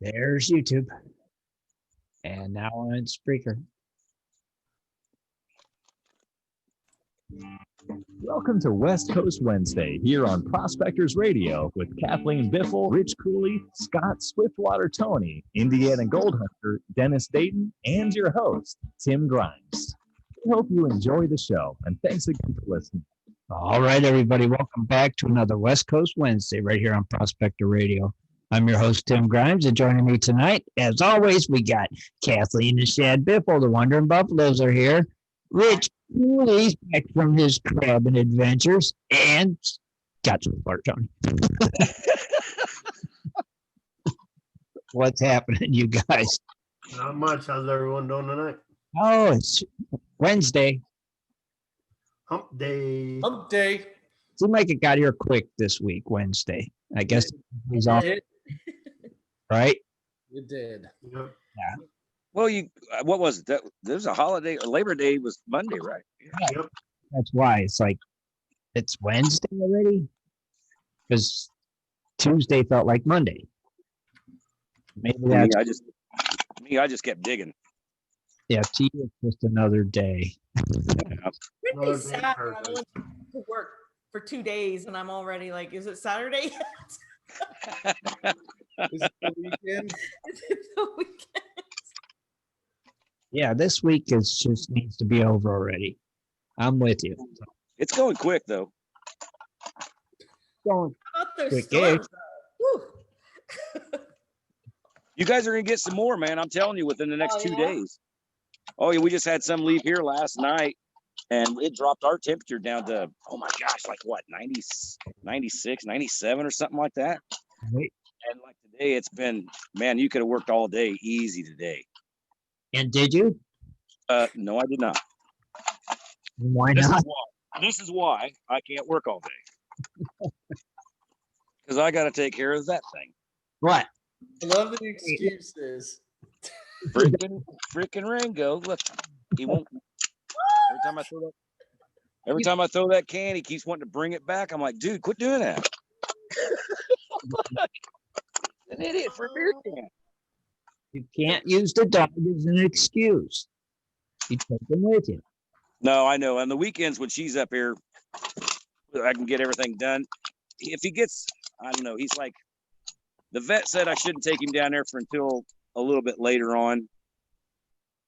There's YouTube. And now on Spreaker. Welcome to West Coast Wednesday here on Prospectors Radio with Kathleen Biffle, Rich Cooley, Scott Swiftwater, Toney, Indiana Gold Hunter, Dennis Dayton, and your host, Tim Grimes. We hope you enjoy the show, and thanks again for listening. All right, everybody, welcome back to another West Coast Wednesday right here on Prospector Radio. I'm your host, Tim Grimes, and joining me tonight, as always, we got Kathleen and Shad Biffle. The Wandering Buffaloes are here. Rich Cooley's back from his crabbing adventures, and got some part, Tony. What's happening, you guys? Not much. How's everyone doing tonight? Oh, it's Wednesday. Hump day. Hump day. Seemed like it got here quick this week, Wednesday. I guess he's off, right? It did. Yep. Yeah. Well, what was it? There's a holiday. Labor Day was Monday, right? Yeah. Yep. That's why it's like it's Wednesday already, because Tuesday felt like Monday. Maybe that's I just kept digging. yeah. To you, it's just another day. Another Really day sad. for I went to work for 2 days and I'm already like, is it Saturday yet? Is it the weekend? Is it the weekend? Yeah, this week is just needs to be over already. I'm with you. It's going quick though. Going How about those Quick storms? Woo. You guys are gonna get some more, man. I'm telling you, within the next Oh, 2 yeah? days. Oh yeah, we just had some leave here last night, and it dropped our temperature down to, oh my gosh, like what, 90, 96, 97 or something like that. Right. And like today, it's been, man, you could have worked all day easy today. And did you? No, I did not. Why This not? is why. This is why I can't work all day. Because I got to take care of that thing. What? I love the excuses. Freaking Rango. Look, he won't. Every time I throw that can, he keeps wanting to bring it back. I'm like, dude, quit doing that. An idiot for a beer can. You can't use the dog as an excuse. You take them with you. No, I know. On the weekends when she's up here, I can get everything done. If he gets, I don't know. He's like, the vet said I shouldn't take him down there for until a little bit later on,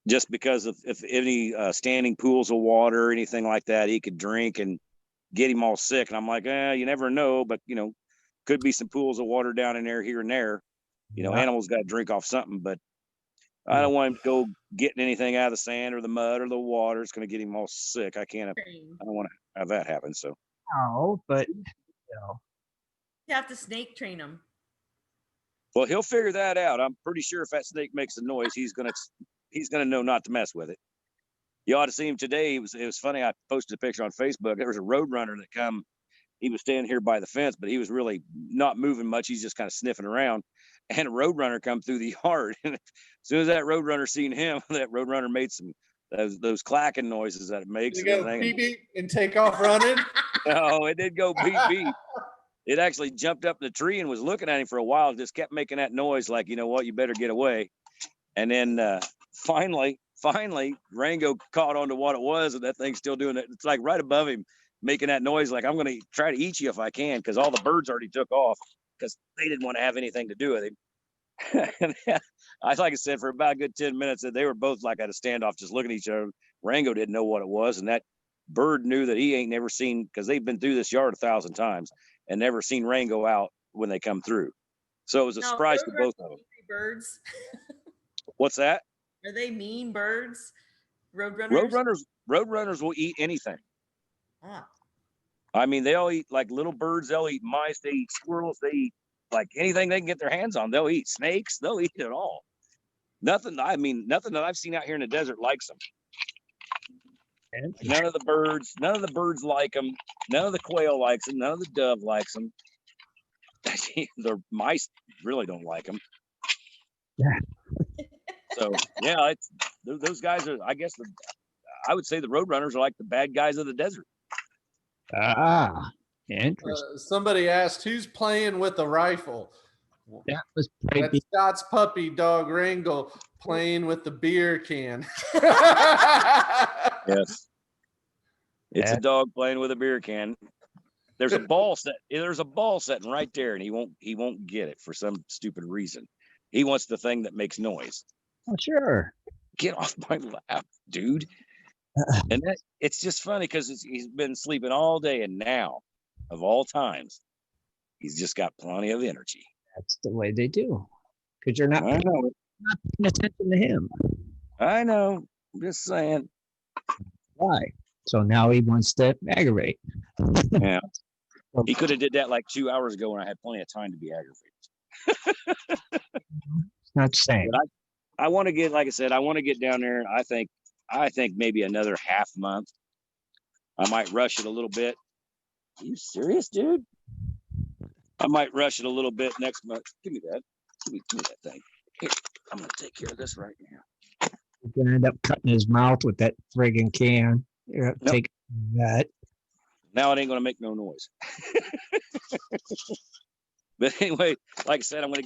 just because of if any standing pools of water or anything like that, he could drink and get him all sick. And I'm like, you never know, but could be some pools of water down in there here and there. Animals got to drink off something, but I don't want him to go getting anything out of the sand or the mud or the water. It's going to get him all sick. I don't want to have that happen. So, No, but You have to snake train them. well, he'll figure that out. I'm pretty sure if that snake makes a noise, he's gonna know not to mess with it. You ought to see him today. It was funny. I posted a picture on Facebook. There was a road runner that come. He was standing here by the fence, but he was really not moving much. He's just kind of sniffing around. And a road runner come through the yard. And as soon as that road runner seen him, that road runner made some those clacking noises that it makes. You go beep beep and take off running. No, it didn't go beep beep. It actually jumped up in the tree and was looking at him for a while. Just kept making that noise, like, you know what, you better get away. And then finally, Rango caught on to what it was, and that thing's still doing it. It's like right above him, making that noise, like, I'm going to try to eat you if I can, because all the birds already took off because they didn't want to have anything to do with him. And like I said, for about a good 10 minutes, they were both like at a standoff, just looking at each other. Rango didn't know what it was, and that bird knew that he ain't never seen, because they've been through this yard 1,000 times and never seen Rango out when they come through. So it was a surprise to both of them. Birds. What's that? Are they mean birds? Roadrunners? Roadrunners will eat anything. Ah. I mean, they all eat like little birds. They'll eat mice. They eat squirrels. They eat like anything they can get their hands on. They'll eat snakes. They'll eat it all. Nothing that I've seen out here in the desert likes them. None of the birds like them. None of the quail likes them. None of the dove likes them. The mice really don't like them. Yeah. So yeah, those guys are. I guess I would say the roadrunners are like the bad guys of the desert. Ah, interesting. Somebody asked, who's playing with a rifle? That was pretty That's Scott's puppy dog Wrangle playing with the beer can. Yes. It's a dog playing with a beer can. There's a ball set. There's a ball sitting right there, and he won't get it for some stupid reason. He wants the thing that makes noise. Oh, sure. Get off my lap, dude. And it's just funny because he's been sleeping all day, and now, of all times, he's just got plenty of energy. That's the way they do. Because you're not I know. paying attention to him. I know. I'm just saying. Why? So now he wants to aggravate. Yeah. He could have did that like 2 hours ago when I had plenty of time to be aggravated. It's not the same. But I want to get, like I said, I want to get down there. I think maybe another half month. I might rush it a little bit. Are you serious, dude? I might rush it a little bit next month. Give me that. Give me that thing. Here, I'm gonna take care of this right now. You're gonna end up cutting his mouth with that friggin' can. You're gonna take that. Now it ain't gonna make no noise. But anyway, like I said, I'm gonna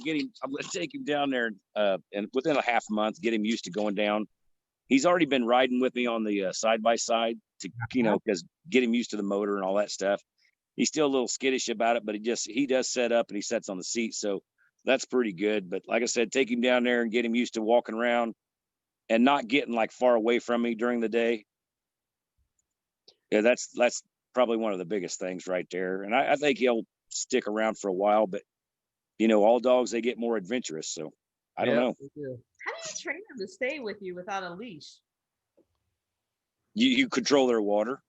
take him down there, and within a half month, get him used to going down. He's already been riding with me on the side by side to, because get him used to the motor and all that stuff. He's still a little skittish about it, but he does set up and he sets on the seat, so that's pretty good. But like I said, take him down there and get him used to walking around and not getting like far away from me during the day. Yeah, that's probably one of the biggest things right there. And I think he'll stick around for a while, but all dogs, they get more adventurous. So I don't know. How do you train them to stay with you without a leash? You control their water.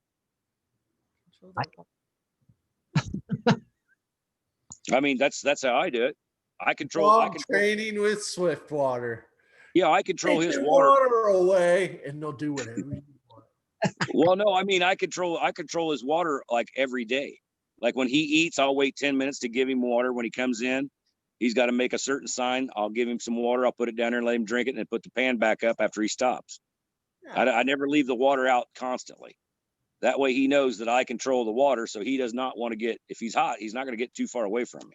I mean, that's how I do it. I control training with Swiftwater. Yeah, I control Take his their water away, and they'll do whatever you want. Well, no, I mean, I control his water like every day. Like when he eats, I'll wait 10 minutes to give him water. When he comes in, he's got to make a certain sign. I'll give him some water. I'll put it down there and let him drink it, and then put the pan back up after he stops. I never leave the water out constantly. That way he knows that I control the water, so he does not want to get, if he's hot, he's not going to get too far away from me.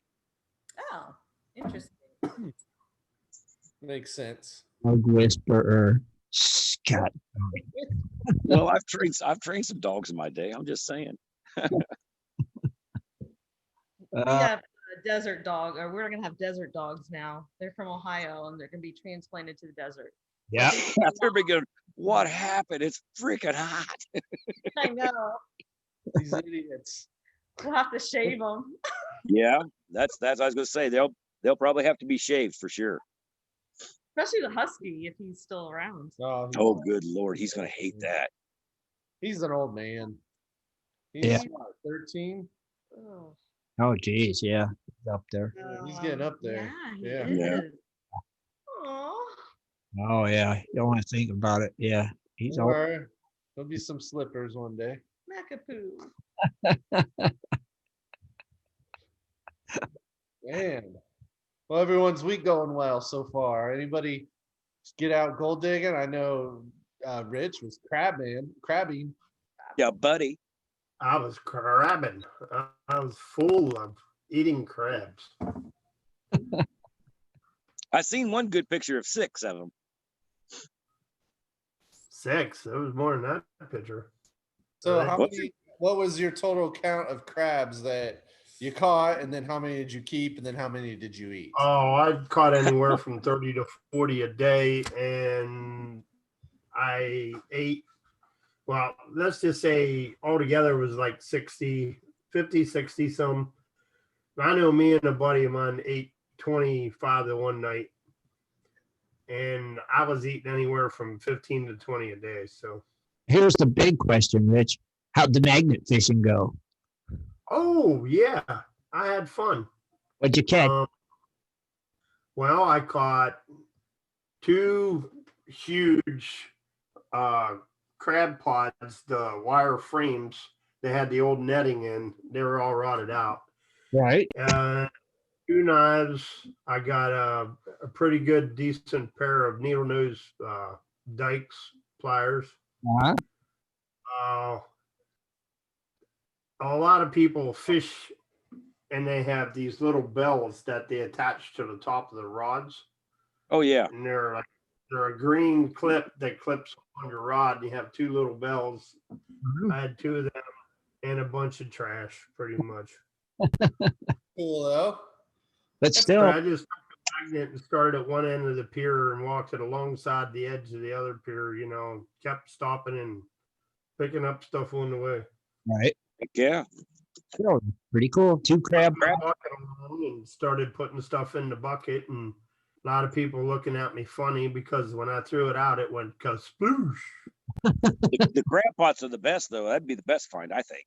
Oh, interesting. Makes sense. Dog whisperer, Scott. Well, I've trained some dogs in my day. I'm just saying. We have a desert dog, or we're gonna have desert dogs now. They're from Ohio, and they're gonna be transplanted to the desert. Yeah. They're going, what happened? It's freaking hot. I know. These idiots. We'll have to shave them. Yeah, that's I was gonna say they'll probably have to be shaved for sure. Especially the husky if he's still around. Oh, good Lord, he's gonna hate that. He's an old man. He's what, 13? Oh, geez, yeah, he's up there. He's getting up there. Yeah. Yeah. Aww. Oh, yeah, you don't want to think about it. Yeah, he's old. There'll be some slippers one day. Macapoo. Man. Well, everyone's week going well so far. Anybody get out gold digging? I know Rich was crabbing. Yeah, buddy. I was crabbing. I was full of eating crabs. I seen one good picture of 6 of them. 6. It was more than that picture. So Right. what was your total count of crabs that you caught, and then how many did you keep, and then how many did you eat? Oh, I caught anywhere from 30 to 40 a day, and I ate, well, let's just say altogether it was like 60 some. I know me and a buddy of mine ate 25 the one night, and I was eating anywhere from 15 to 20 a day. So Here's the big question, Rich. How'd the magnet fishing go? oh yeah, I had fun. What'd you catch? Well, I caught 2 huge crab pods, the wire frames. They had the old netting in. They were all rotted out. Right. 2 knives. I got a pretty good, decent pair of needle nose dikes, pliers. Uh-huh. A lot of people fish and they have these little bells that they attach to the top of the rods, Oh yeah. and they're a green clip that clips on your rod, and you have two little bells. Mhm. I had two of them and a bunch of trash, pretty much. Cool though. But But still, I just took a magnet and started at one end of the pier and walked it alongside the edge of the other pier. Kept stopping and picking up stuff on the way. right? Heck yeah. Still pretty cool. Two crab. Walking along and started putting stuff in the bucket, and a lot of people looking at me funny because when I threw it out, it went sploosh. The crab pots are the best though. That'd be the best find, I think.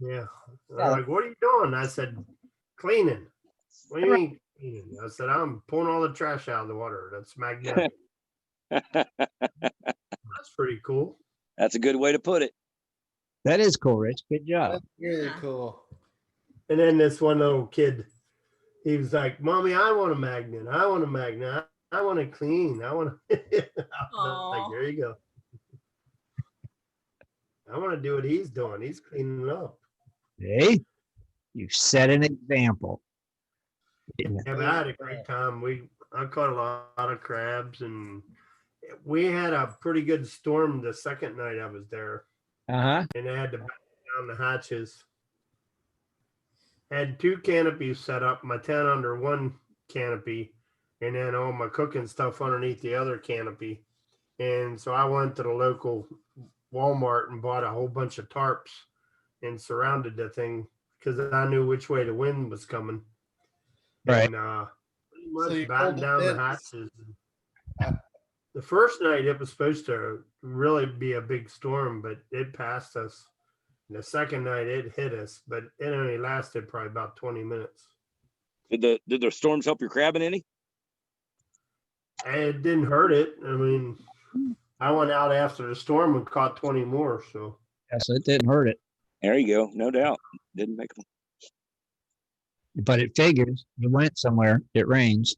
Yeah. They're like, what are you doing? I said, cleaning. What do you mean cleaning? I said, I'm pulling all the trash out of the water. That's magnetic. That's pretty cool. That's a good way to put it. That is cool, Rich. Good job. That's really cool. And then this one little kid, he was like, Mommy, I want a magnet. I want a magnet. I want to clean. I want to. Like, there you go. I want to do what he's doing. He's cleaning up. Hey, you set an example. Yeah. Yeah, but I had a great time. I caught a lot of crabs, and we had a pretty good storm the second night I was there, Uh-huh. and I had to batten down the hatches. Had two canopies set up, my tent under one canopy, and then all my cooking stuff underneath the other canopy. And so I went to the local Walmart and bought a whole bunch of tarps and surrounded the thing because I knew which way the wind was coming. Right. And pretty So much you batten pulled down the it. hatches. The first night it was supposed to really be a big storm, but it passed us. And the second night it hit us, but it only lasted probably about 20 minutes. Did the storms help your crabbing any? And it didn't hurt it. I mean, I went out after the storm and caught 20 more. So Yeah, so it didn't hurt it, There you go. No doubt. Didn't make them. but it figures you went somewhere. It rains.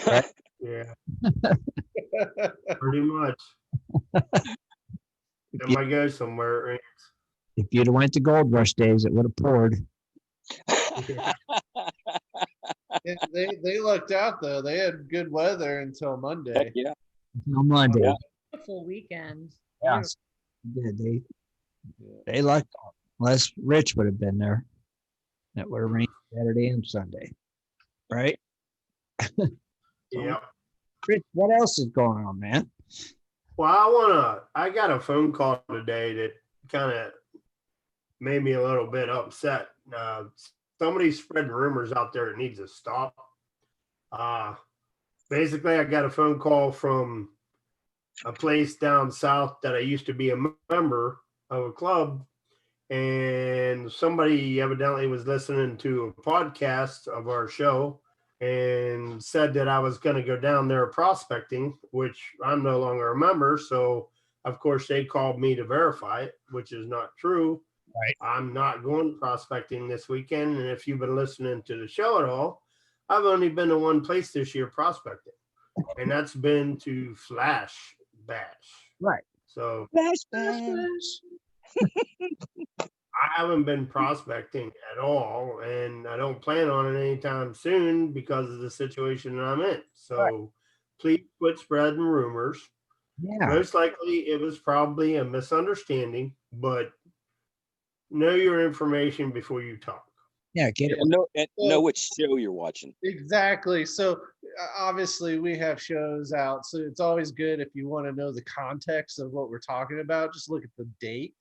Right? yeah, pretty much. It might go somewhere. If you'd have went to Gold Rush days, it would have poured. They lucked out though. They had good weather until Monday. Heck yeah. On Monday. Yeah. Beautiful weekend. Yes. They lucked out. Unless Rich would have been there. That would have rained Saturday and Sunday. Right? Yeah. Rich, what else is going on, man? Well, I got a phone call today that kind of made me a little bit upset. Somebody's spreading rumors out there that needs to stop. Basically, I got a phone call from a place down south that I used to be a member of a club, and somebody evidently was listening to a podcast of our show and said that I was going to go down there prospecting, which I'm no longer a member. So, of course, they called me to verify it, which is not true. Right. I'm not going prospecting this weekend. And if you've been listening to the show at all, I've only been to one place this year prospecting, and that's been to Flash Bash. Right. So Bash. I haven't been prospecting at all, and I don't plan on it anytime soon because of the situation that I'm in. So Right. Please quit spreading rumors. Yeah. Most likely it was probably a misunderstanding, but know your information before you talk. Yeah. Get it. And know which show you're watching. Exactly. So obviously we have shows out, so it's always good if you want to know the context of what we're talking about. Just look at the date.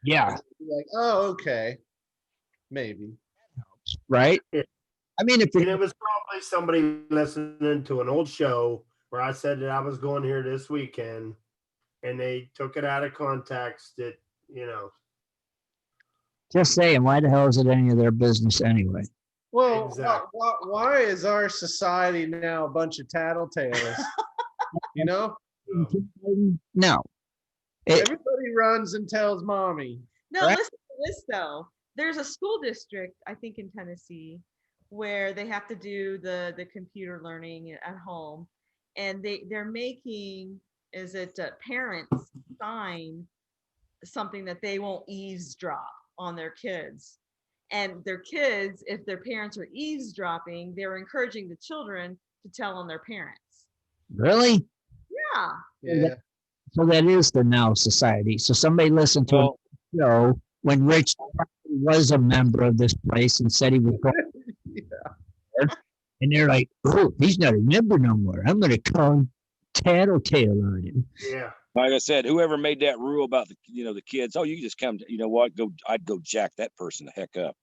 Yeah. Be like, oh, okay, maybe. Right. Yeah. I mean, if And you're it was probably somebody listening to an old show where I said that I was going here this weekend, and they took it out of context that, just saying, why the hell is it any of their business anyway? Well, Exactly. why is our society now a bunch of tattletales? You know, No. It, everybody runs and tells mommy. No, Right. listen to this though. There's a school district, I think in Tennessee, where they have to do the computer learning at home, and they're making parents sign something that they won't eavesdrop on their kids. And their kids, if their parents were eavesdropping, they were encouraging the children to tell on their parents. Really? Yeah. Yeah. So that is the now society. So somebody listened to a Well, show when Rich was a member of this place and said he was going there. And they're like, oh, he's not a member no more. I'm going to come tattletale on him. Yeah. like I said, whoever made that rule about the kids, oh, you just come, you know what, I'd go jack that person the heck up.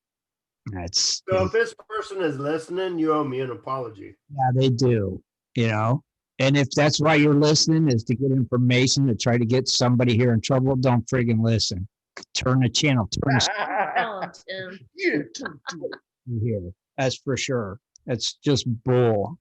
That's, So if this person is listening, you owe me an apology. yeah, they do, you know. And if that's why you're listening is to get information to try to get somebody here in trouble, don't friggin' listen. Turn the channel, turn Tell 'em, Tim. Yeah. the here. That's for sure. That's just bull,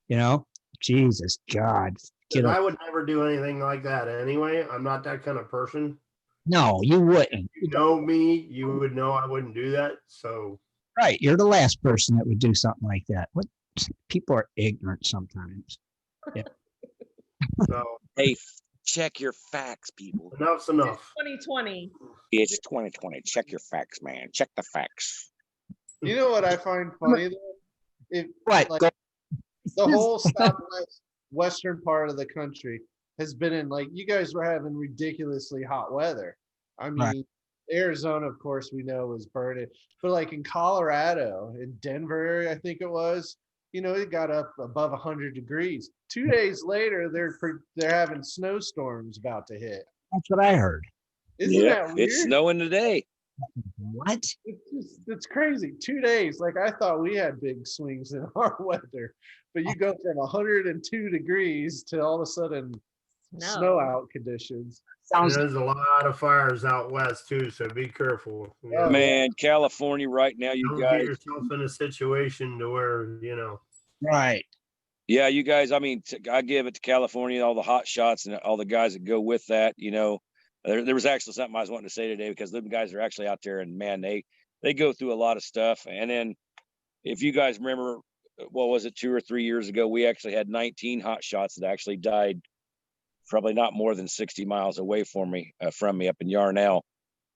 you know. Jesus God, get I up. would never do anything like that anyway. I'm not that kind of person. No, you wouldn't. You know me, you would know I wouldn't do that. So Right, you're the last person that would do something like that. What people are ignorant sometimes. so Hey, check your facts, people. enough's enough. 2020. It's 2020. Check your facts, man. Check the facts. You know what I find funny though? If What? like, Go- the whole southwest western part of the country has been in, like, you guys were having ridiculously hot weather. I mean, Right. Arizona, of course, we know was burning, but like in Colorado, in Denver, I think it was, it got up above 100 degrees. 2 days later, they're having snowstorms about to hit. That's what I heard. Isn't that weird? It's snowing today. What? It's crazy. 2 days. Like, I thought we had big swings in our weather, but you go from 102 degrees to all of a sudden snow out conditions. And Sounds there's a lot of fires out west too, so be careful. Oh, Man, California right now, you Don't get guys. yourself in a situation to where right. Yeah, you guys, I mean, I give it to California, all the hot shots and all the guys that go with that, There was actually something I was wanting to say today, because them guys are actually out there, and man, they go through a lot of stuff. And then if you guys remember, what was it, 2 or 3 years ago, we actually had 19 hot shots that actually died probably not more than 60 miles away from me up in Yarnell.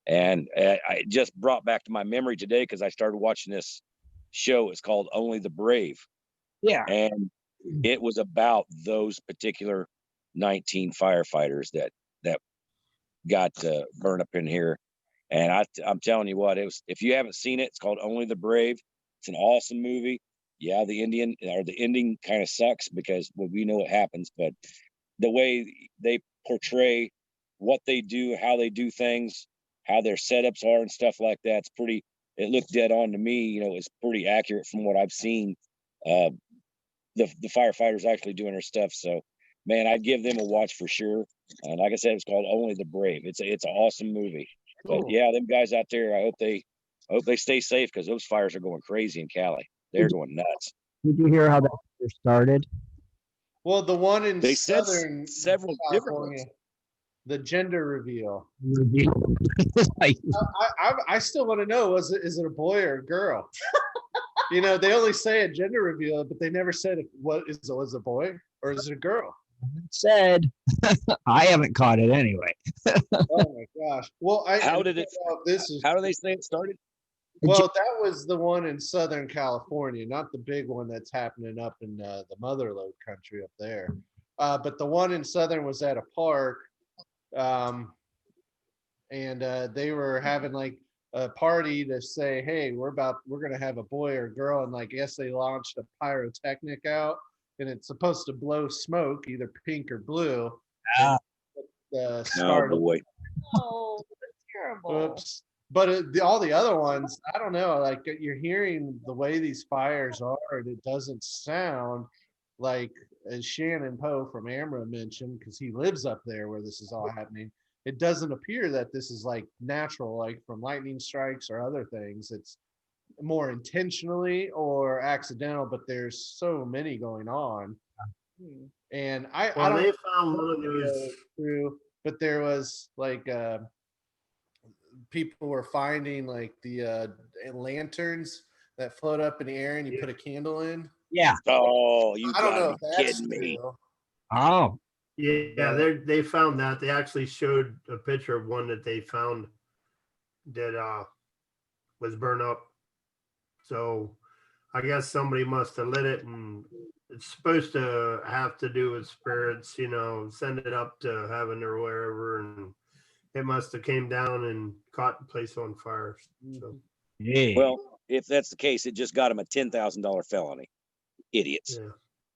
And I just brought back to my memory today, because I started watching this show. It's called Only the Brave. Yeah. And it was about those particular 19 firefighters that got burned up in here. And I'm telling you what, if you haven't seen it, it's called Only the Brave. It's an awesome movie. Yeah, the ending kind of sucks, because we know what happens, but the way they portray what they do, how they do things, how their setups are and stuff like that, it looked dead on to me. It's pretty accurate from what I've seen. The firefighters actually doing their stuff. So, man, I'd give them a watch for sure. And like I said, it's called Only the Brave. It's an awesome movie. But yeah, them guys out there, I hope they stay safe, because those fires are going crazy in Cali. They're going nuts. Did you hear how that started? Well, the one in They said Southern several different California, ones. the gender reveal. Like, I still want to know, is it a boy or a girl? They only say a gender reveal, but they never said was it a boy or is it a girl? said, I haven't caught it anyway. Oh my gosh! Well, How do they say it started? Well, that was the one in Southern California, not the big one that's happening up in the Motherlode country up there. But the one in Southern was at a park, and they were having like a party to say, hey, we're going to have a boy or girl. And I guess they launched a pyrotechnic out, and it's supposed to blow smoke, either pink or blue. Ah. Oh boy. Oh, that's terrible. Oops. But all the other ones, I don't know, like you're hearing the way these fires are, and it doesn't sound like, as Shannon Poe from Amra mentioned, because he lives up there where this is all happening, it doesn't appear that this is like natural, like from lightning strikes or other things. It's more intentionally or accidental, but there's so many going on. And I don't they found one of know those. true, but there was like people were finding like the lanterns that float up in the air and you put a candle in. Yeah. Oh, you I don't know gotta if be that's kidding me. true. Oh, Yeah, they found that. They actually showed a picture of one that they found that was burned up. So I guess somebody must have lit it, and it's supposed to have to do with spirits, send it up to heaven or wherever, and it must have came down and caught the place on fire. So Yeah. Well, if that's the case, it just got him a $10,000 felony. Idiots.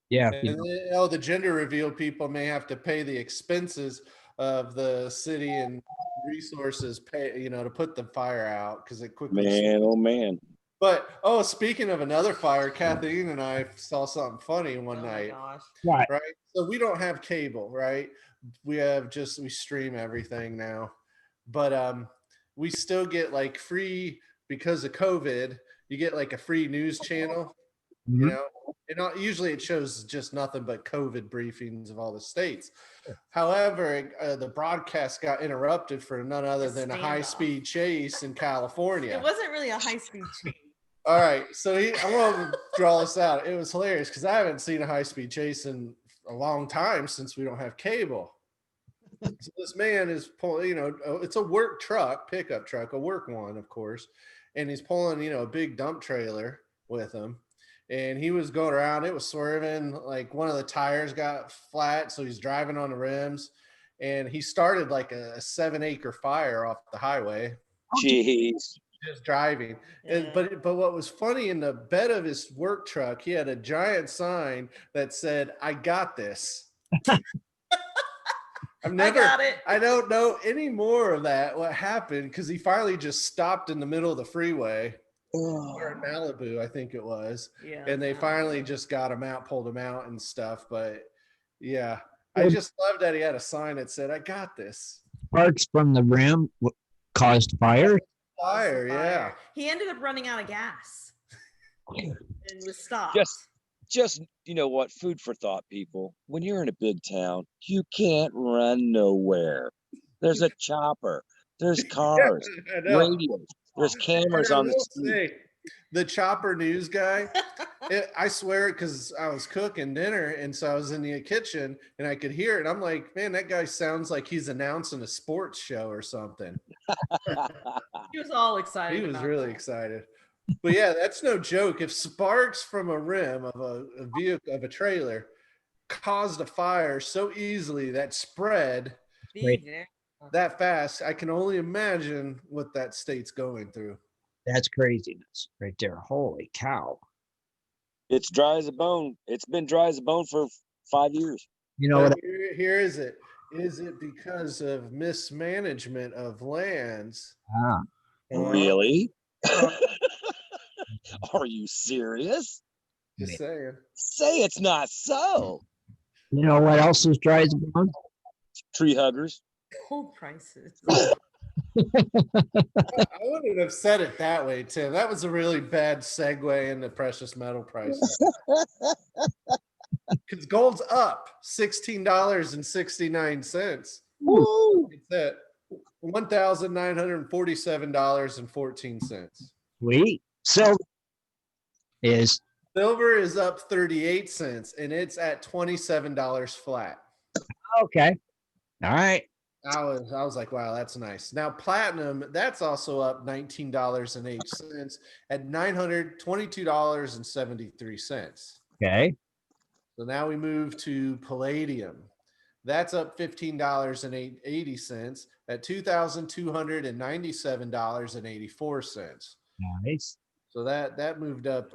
yeah. Yeah. And the gender reveal people may have to pay the expenses of the city and resources to put the fire out because it quickly. Man, oh man. But speaking of another fire, Kathleen and I saw something funny one Oh my night. gosh. Right. Right? So we don't have cable, right? We stream everything now. But we still get like free because of COVID, you get like a free news channel, Mhm. and usually it shows just nothing but COVID briefings of all the states. However, the broadcast got interrupted for none other than a Standoff. high-speed chase in California. It wasn't really a high-speed chase. All right, so I'm going to draw this out. It was hilarious because I haven't seen a high-speed chase in a long time since we don't have cable. So this man is pulling, it's a work truck, pickup truck, a work one, of course, and he's pulling, a big dump trailer with him. And he was going around, it was swerving, like one of the tires got flat, so he's driving on the rims, and he started like a 7-acre fire off the highway. Jeez. Just driving. Yeah. But what was funny, in the bed of his work truck, he had a giant sign that said, "I got this." I got it. I don't know any more of that, what happened, because he finally just stopped in the middle of the freeway. Or in Malibu, I think it was. Yeah. And they finally just got him out, pulled him out and stuff. But yeah, I just love that he had a sign that said, "I got this." Sparks from the rim caused fire. Fire, yeah. He ended up running out of gas and was stopped. Just you know what? Food for thought, people. When you're in a big town, you can't run nowhere. There's a chopper. There's cars, I know. radios. There's cameras And I on the will street. say, the chopper news guy, I swear, because I was cooking dinner, and so I was in the kitchen and I could hear it. I'm like, man, that guy sounds like he's announcing a sports show or something. He was all excited. He was about really that. excited. But yeah, that's no joke. If sparks from a rim of a vehicle, of a trailer, caused a fire so easily that spread Yeah. that fast, I can only imagine what that state's going through. That's craziness right there. Holy cow. It's dry as a bone. It's been dry as a bone for 5 years. You know what? But here is it. Is it because of mismanagement of lands? Ah, Really? Are you serious? Just saying. Say it's not so. you know what else is dry as a bone? Tree huggers. Gold prices. I wouldn't have said it that way, Tim. That was a really bad segue into precious metal prices. Because gold's up $16.69. Woo! It's at $1,947.14. Sweet. Silver is Silver is up 38 cents, and it's at $27 flat. okay. All right. I was like, wow, that's nice. Now platinum, that's also up $19.08 at $922.73. Okay. So now we move to palladium. That's up $15.80 at $2,297.84. Nice. So that moved up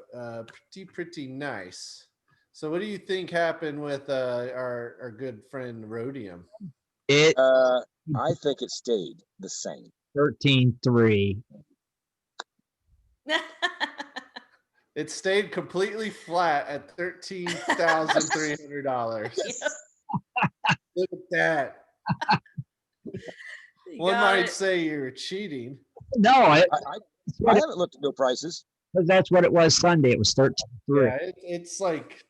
pretty nice. So what do you think happened with our good friend rhodium? It I think it stayed the same. 13.3. It stayed completely flat at $13,300. Look at that. One might say you're cheating. No, I haven't looked at no prices. that's what it was Sunday. It was 13.3. Yeah, it's like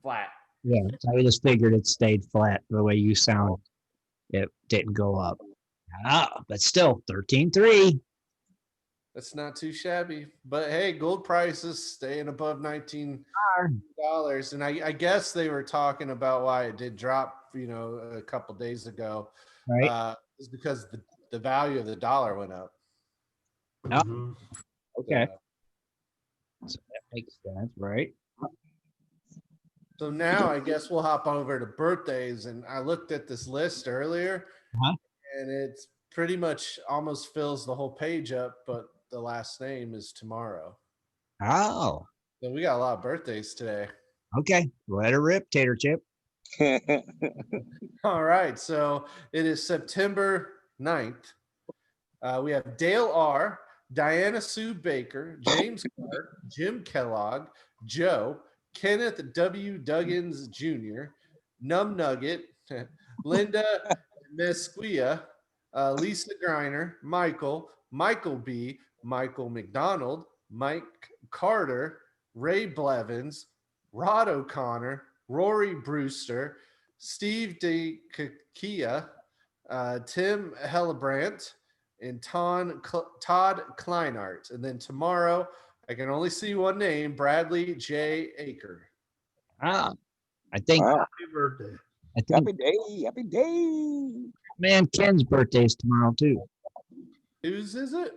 flat. Yeah. So I just figured it stayed flat the way you sound. It didn't go up. But still 13.3. That's not too shabby. But hey, gold prices staying above $19. And I guess they were talking about why it did drop, a couple days ago. Right. Is because the value of the dollar went up. Oh, okay. Makes sense, right? So now I guess we'll hop over to birthdays. And I looked at this list earlier, Uh-huh. and it's pretty much almost fills the whole page up, but the last name is tomorrow. Oh, So we got a lot of birthdays today. okay. Let her rip, Tater Chip. All right. So it is September 9th. We have Dale R., Diana Sue Baker, James Clark, Jim Kellogg, Joe, Kenneth W. Duggins Jr., Num Nugget, Linda Mesquia, Lisa Griner, Michael B., Michael McDonald, Mike Carter, Ray Blevins, Rod O'Connor, Rory Brewster, Steve DeKia, Tim Hellebrandt, and Todd Kleinart. And then tomorrow, I can only see one name, Bradley J. Aker. Ah, I think, Wow. Happy birthday. I think, Happy day. Happy day. man, Ken's birthday is tomorrow too. Whose is it?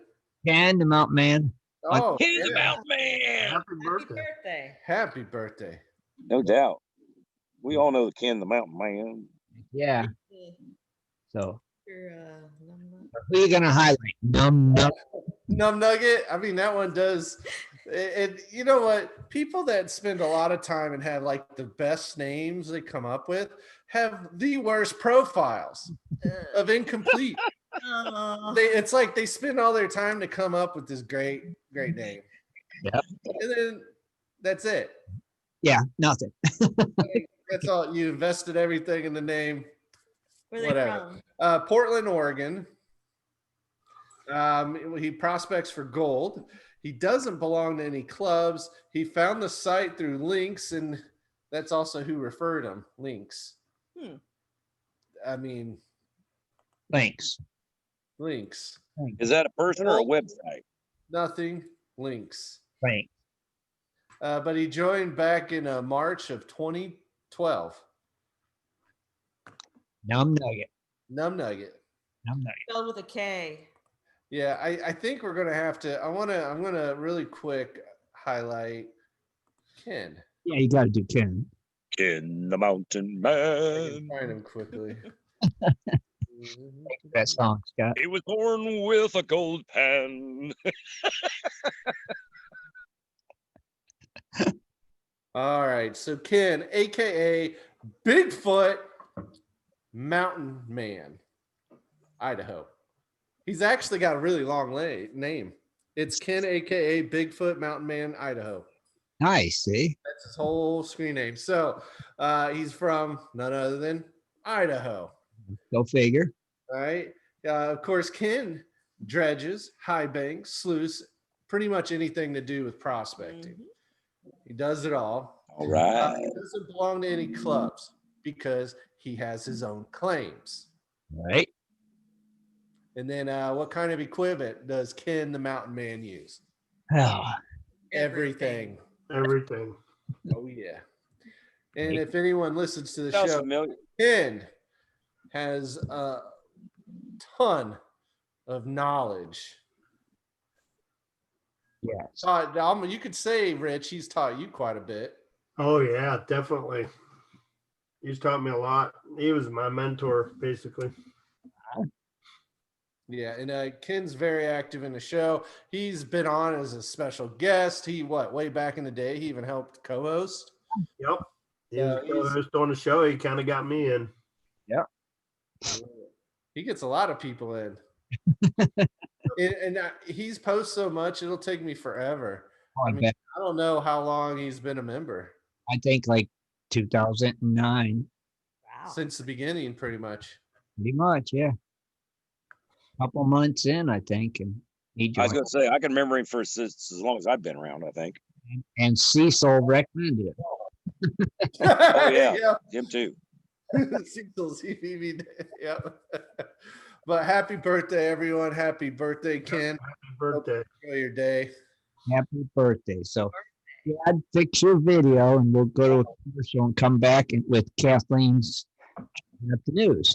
Ken, the mountain man. Oh, He's yeah. about man. Happy Happy birthday. birthday. Happy birthday. No doubt. We all know Ken the Mountain Man. Yeah. Yeah. So Your, num- who are you gonna highlight? Num. Num Nugget. I mean, that one does. And you know what? People that spend a lot of time and have like the best names they come up with have the worst profiles of incomplete. Oh. It's like they spend all their time to come up with this great name. Yep. And then that's it. Yeah, nothing. That's all. You invested everything in the name. Where they Whatever. from? Portland, Oregon. He prospects for gold. He doesn't belong to any clubs. He found the site through links, and that's also who referred him. Links. I mean, Thanks. links. Is that a person or a website? Nothing. Links. Thanks. But he joined back in March of 2012. Num Nugget. Num Nugget. Num Nugget. Spelled with a K. Yeah, I think we're gonna have to. I'm gonna really quick highlight Ken. Yeah, you gotta do Ken. Ken the Mountain I Man. can find him quickly. That song, Scott. He was born with a gold pen. All right, so Ken, aka Bigfoot Mountain Man, Idaho. He's actually got a really long name. It's Ken, aka Bigfoot Mountain Man, Idaho. Nice, see? That's his whole screen name. So he's from none other than Idaho. Go figure. All right. Of course, Ken dredges, high banks, sluice, pretty much anything to do with prospecting. He does it all. All right. He doesn't belong to any clubs because he has his own claims. Right. And then what kind of equipment does Ken the Mountain Man use? Oh, Everything. Everything. Oh, yeah. And if anyone listens to the Sounds show, familiar. Ken has a ton of knowledge. yes. You could say, Rich, he's taught you quite a bit. Oh yeah, definitely. He's taught me a lot. He was my mentor, basically. Yeah, and Ken's very active in the show. He's been on as a special guest. Way back in the day, he even helped co-host. Yep. He was just on the show. He kind of got me in. He gets a lot of people in. and he's posted so much, it'll take me forever. Oh, I mean, I don't know how long he's been a member. I think like 2009. Wow. Since the beginning, pretty much. Pretty much, yeah. Couple months in, I think, and he I was joined. going to say, I can remember him for as long as I've been around, I think. And Cecil recommended it. Oh, yeah. Him too. Cecil's EVV. Yeah. But happy birthday, everyone. Happy birthday, Ken. Happy birthday. Enjoy your day. Happy birthday. So, Shad, fix your video, and we'll go to a commercial and come back with Kathleen's at the news.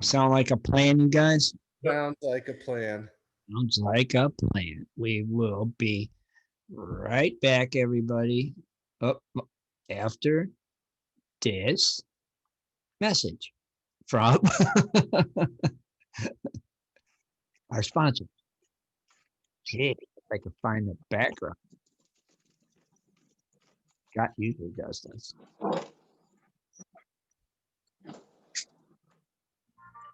Sound like a plan, you guys? Sounds like a plan. Sounds like a plan. We will be Right back, everybody. Up after this message from our sponsor. Gee, if I can find the background. Scott usually does this.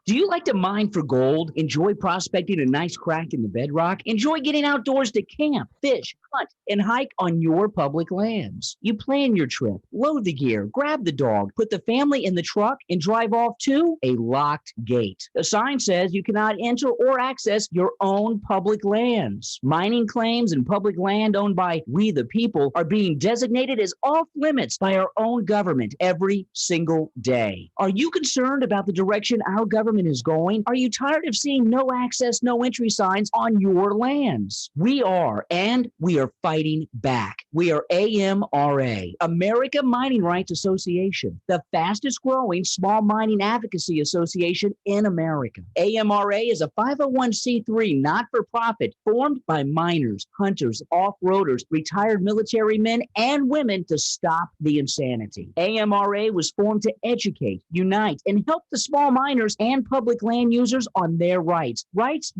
Do you like to mine for gold? Enjoy prospecting a nice crack in the bedrock? Enjoy getting outdoors to camp, fish, hunt, and hike on your public lands? You plan your trip, load the gear, grab the dog, put the family in the truck, and drive off to a locked gate. The sign says you cannot enter or access your own public lands. Mining claims and public land owned by we the people are being designated as off limits by our own government every single day. Are you concerned about the direction our government is going? Are you tired of seeing no access, no entry signs on your lands? We are, and we are fighting back. We are AMRA, America Mining Rights Association, the fastest growing small mining advocacy association in America. AMRA is a 501c3 not-for-profit formed by miners, hunters, off-roaders, retired military men and women to stop the insanity. AMRA was formed to educate, unite, and help the small miners and public land users on their rights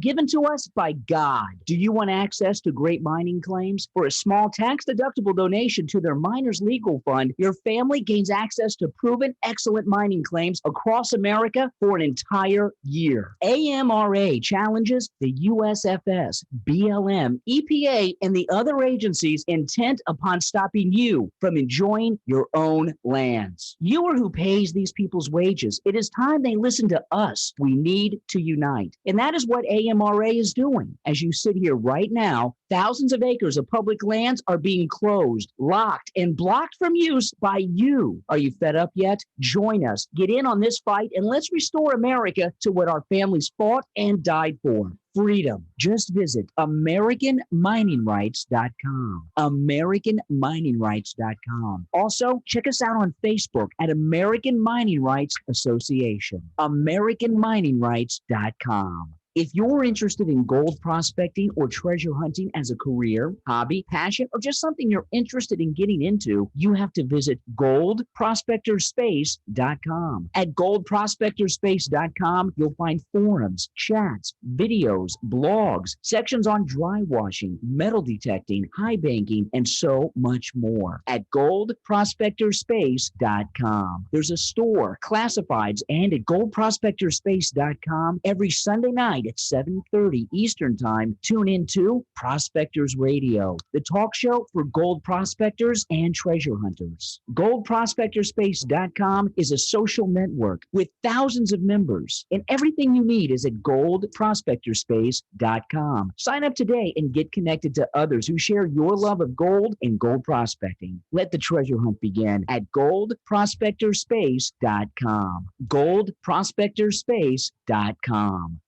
given to us by God. Do you want access to great mining claims? For a small tax-deductible donation to their miners' legal fund, your family gains access to proven excellent mining claims across America for an entire year. AMRA challenges the USFS, BLM, EPA, and the other agencies intent upon stopping you from enjoying your own lands. You are who pays these people's wages. It is time they listen to us. We need to unite. And that is what AMRA is doing. As you sit here right now, thousands of acres of public lands are being closed, locked, and blocked from use by you. Are you fed up yet? Join us. Get in on this fight and let's restore America to what our families fought and died for. Freedom. Just visit AmericanMiningRights.com. AmericanMiningRights.com. Also, check us out on Facebook at American Mining Rights Association. AmericanMiningRights.com. If you're interested in gold prospecting or treasure hunting as a career, hobby, passion, or just something you're interested in getting into, you have to visit goldprospectorspace.com. At goldprospectorspace.com, you'll find forums, chats, videos, blogs, sections on dry washing, metal detecting, high banking, and so much more. At goldprospectorspace.com. There's a store, classifieds, and at goldprospectorspace.com every Sunday night at 7:30 Eastern Time. Tune in to Prospectors Radio, the talk show for gold prospectors and treasure hunters. GoldProspectorspace.com is a social network with thousands of members, and everything you need is at GoldProspectorspace.com. Sign up today and get connected to others who share your love of gold and gold prospecting. Let the treasure hunt begin at GoldProspectorspace.com. GoldProspectorspace.com.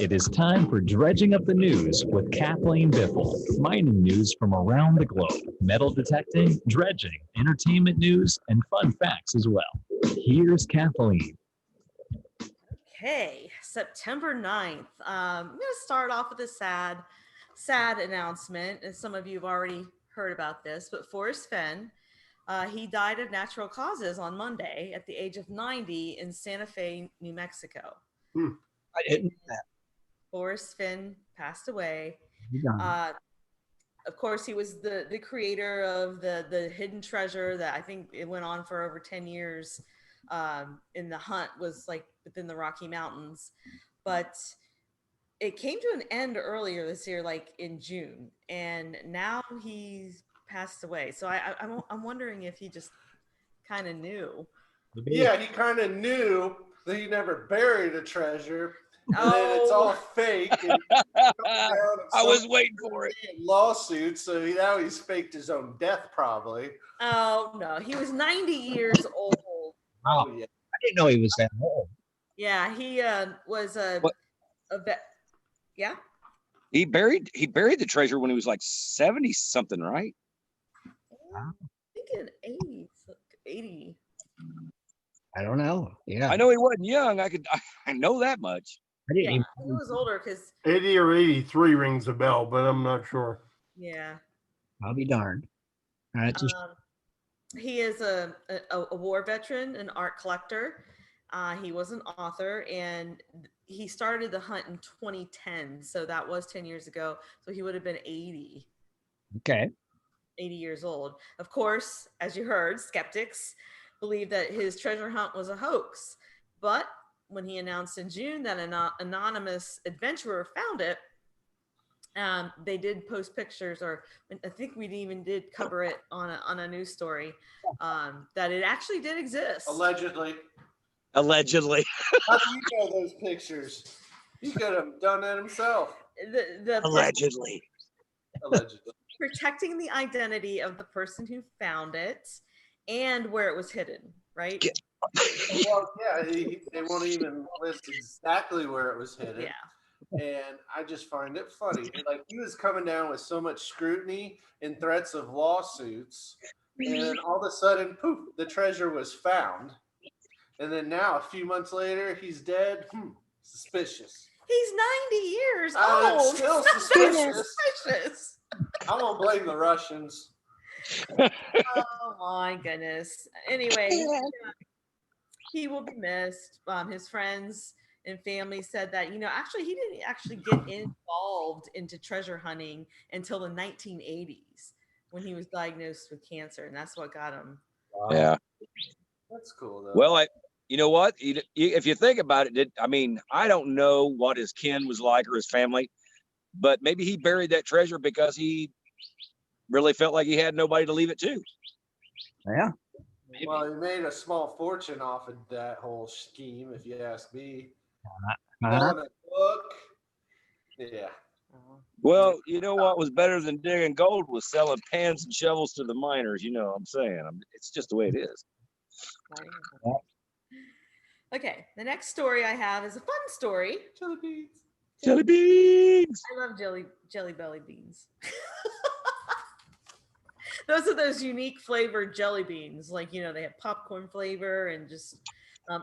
It is time for Dredging Up the News with Kathleen Biffle. Mining news from around the globe, metal detecting, dredging, entertainment news, and fun facts as well. Here's Kathleen. Okay, September 9th. I'm going to start off with a sad announcement. And some of you have already heard about this, but Forrest Fenn, he died of natural causes on Monday at the age of 90 in Santa Fe, New Mexico. I didn't know that. Forrest Fenn passed away. Yeah. Of course, he was the creator of the hidden treasure that I think it went on for over 10 years. In the hunt was like within the Rocky Mountains, but it came to an end earlier this year, like in June, and now he's passed away. So I'm wondering if he just kind of knew. Yeah, he kind of knew that he never buried a treasure. And then it's all fake. And I was waiting for it. Lawsuit, so now he's faked his own death, probably. Oh no, he was 90 years old. Wow. Oh yeah, I didn't know he was that old. Yeah, he was a vet. Yeah. He buried the treasure when he was like 70 something, right? I think in 80. I don't know. Yeah. I know he wasn't young. I know that much. I didn't Yeah, even. he was older because 80 or 83 rings a bell, but I'm not sure. yeah. I'll be darned. That's just, Um, he is a war veteran, an art collector. He was an author, and he started the hunt in 2010. So that was 10 years ago. So he would have been okay. 80 years old. Of course, as you heard, skeptics believe that his treasure hunt was a hoax. But when he announced in June that an anonymous adventurer found it, they did post pictures, or I think we even did cover it on a news story, that it actually did exist. Allegedly. Allegedly. How do you know those pictures? He could have done that himself. The Allegedly. Allegedly. protecting the identity of the person who found it and where it was hidden, right? Well, yeah, they won't even list exactly where it was hidden. Yeah. And I just find it funny. Like, he was coming down with so much scrutiny and threats of lawsuits, and then all of a sudden, poof, the treasure was found. And then now, a few months later, he's dead. Suspicious. He's 90 years It's old. still It's not suspicious. suspicious. I'm gonna blame the Russians. Oh my goodness. Anyway, he will be missed. His friends and family said that, actually, he didn't actually get involved into treasure hunting until the 1980s when he was diagnosed with cancer, and that's what got him. Yeah. That's cool though. Well, you know what? If you think about it, I don't know what his kin was like or his family, but maybe he buried that treasure because he really felt like he had nobody to leave it to. Yeah. Well, he made a small fortune off of that whole scheme, if you ask me. Selling a book. Yeah. Well, you know what was better than digging gold was selling pans and shovels to the miners. You know what I'm saying? It's just the way it is. Okay, the next story I have is a fun story. Jelly beans. Jelly beans. I love jelly belly beans. Those are those unique flavored jelly beans. Like, they have popcorn flavor and just,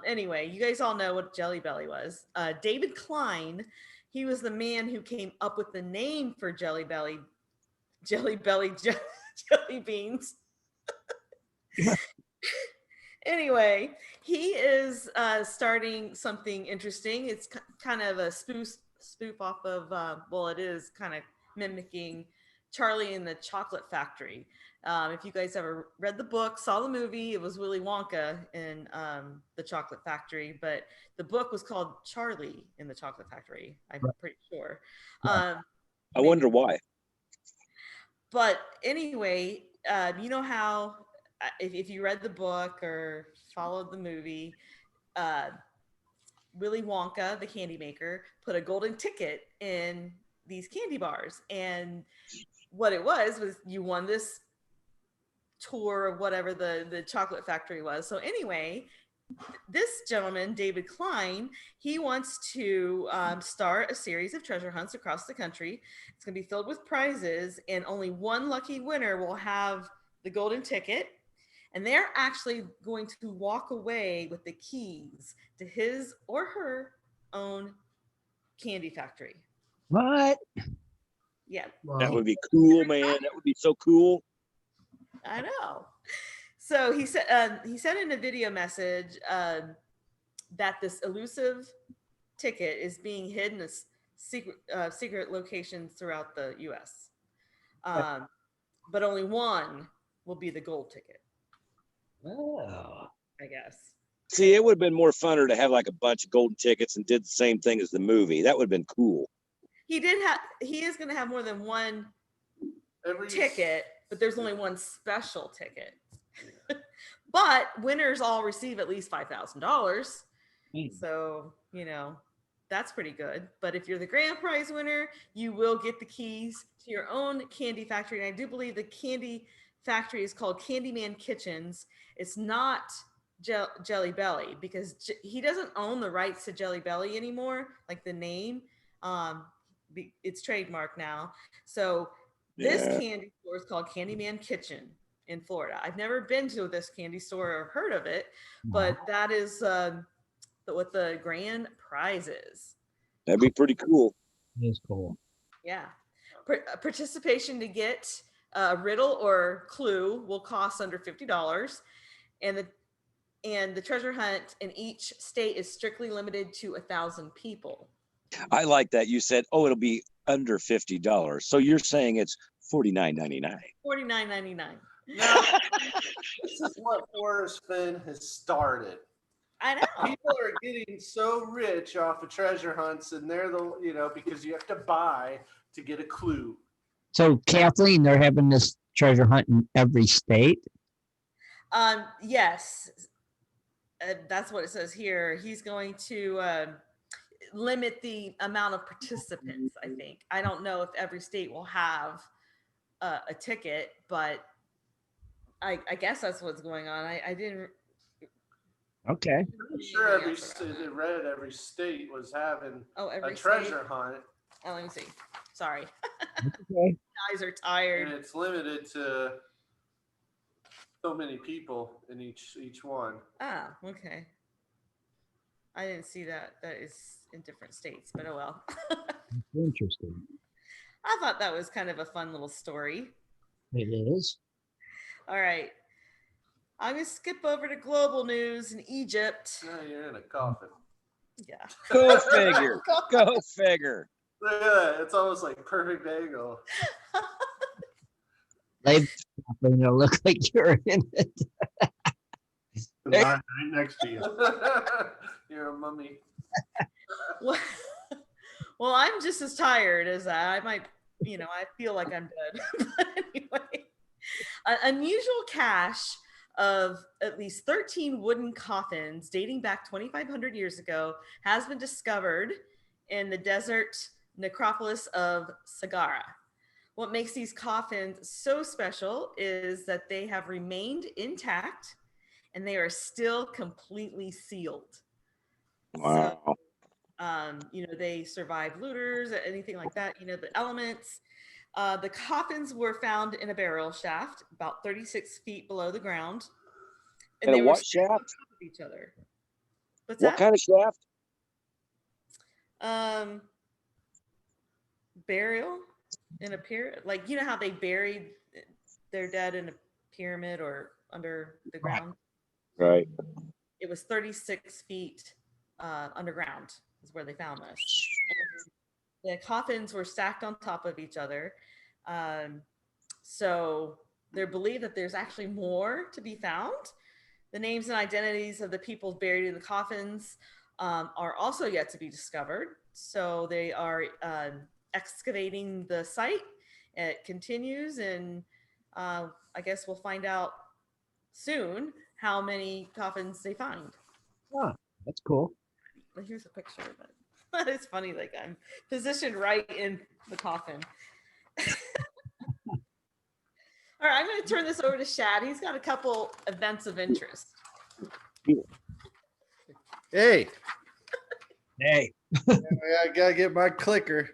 anyway, you guys all know what Jelly Belly was. David Klein, he was the man who came up with the name for jelly belly jelly beans. Anyway, he is starting something interesting. It's kind of a spoof off of, it is kind of mimicking Charlie and the Chocolate Factory. If you guys ever read the book, saw the movie, it was Willy Wonka in the Chocolate Factory, but the book was called Charlie in the Chocolate Factory, I'm pretty sure. I wonder why. But anyway, you know how if you read the book or followed the movie, Willy Wonka, the candy maker, put a golden ticket in these candy bars. And what it was you won this tour of whatever the chocolate factory was. So anyway, this gentleman, David Klein, he wants to start a series of treasure hunts across the country. It's going to be filled with prizes, and only one lucky winner will have the golden ticket. And they're actually going to walk away with the keys to his or her own candy factory. What? Yeah. That would be cool, man. That would be so cool. I know. So he said in a video message that this elusive ticket is being hidden in secret locations throughout the U.S. But only one will be the gold ticket. Oh. I guess. See, it would have been more funner to have like a bunch of golden tickets and did the same thing as the movie. That would have been cool. He is going to have more than one ticket, but there's only one special ticket. But winners all receive at least $5,000. So, that's pretty good. But if you're the grand prize winner, you will get the keys to your own candy factory. And I do believe the candy factory is called Candyman Kitchens. It's not Jelly Belly, because he doesn't own the rights to Jelly Belly anymore, like the name. It's trademarked now. So this candy store is called Candyman Kitchen in Florida. I've never been to this candy store or heard of it, but that is what the grand prize is. That'd be pretty cool. It's cool. Yeah. Participation to get a riddle or clue will cost under $50, and the treasure hunt in each state is strictly limited to 1,000 people. I like that. You said, oh, it'll be under $50. So you're saying it's $49.99. $49.99. Now, this is what Forrest Finn has started. I know. People are getting so rich off of treasure hunts, and they're because you have to buy to get a clue. So Kathleen, they're having this treasure hunt in every state. Yes, that's what it says here. He's going to limit the amount of participants. I think. I don't know if every state will have a ticket, but I guess that's what's going on. I didn't. Okay. I'm sure every state was having every a treasure state? Hunt. Oh, let me see. Sorry. Okay. Guys are tired. And it's limited to so many people in each one. Ah, okay. I didn't see that. That is in different states, but oh well. Interesting. I thought that was kind of a fun little story. It is. All right. I'm going to skip over to global news in Egypt. Now you're in a coffin. Yeah. Go figure. Go figure. Look at that. It's almost like perfect angle. It'll look like you're in it. Right next to you. You're a mummy. Well, I'm just as tired as I might, I feel like I'm dead. But anyway, an unusual cache of at least 13 wooden coffins dating back 2,500 years ago has been discovered in the desert necropolis of Saqqara. What makes these coffins so special is that they have remained intact and they are still completely sealed. Wow. So, they survived looters, anything like that, the elements. The coffins were found in a burial shaft about 36 feet below the ground. And they a were what stacked on shaft? top of each other. What's What that? kind of shaft? Burial in a pyramid. Like, how they buried their dead in a pyramid or under the ground? Right. It was 36 feet underground is where they found this. And the coffins were stacked on top of each other. So they're believed that there's actually more to be found. The names and identities of the people buried in the coffins are also yet to be discovered. So they are excavating the site. It continues, and I guess we'll find out soon how many coffins they find. Oh, that's cool. Here's a picture of it. That is funny. Like, I'm positioned right in the coffin. All right, I'm going to turn this over to Shad. He's got a couple events of interest. Hey. Hey. I gotta get my clicker.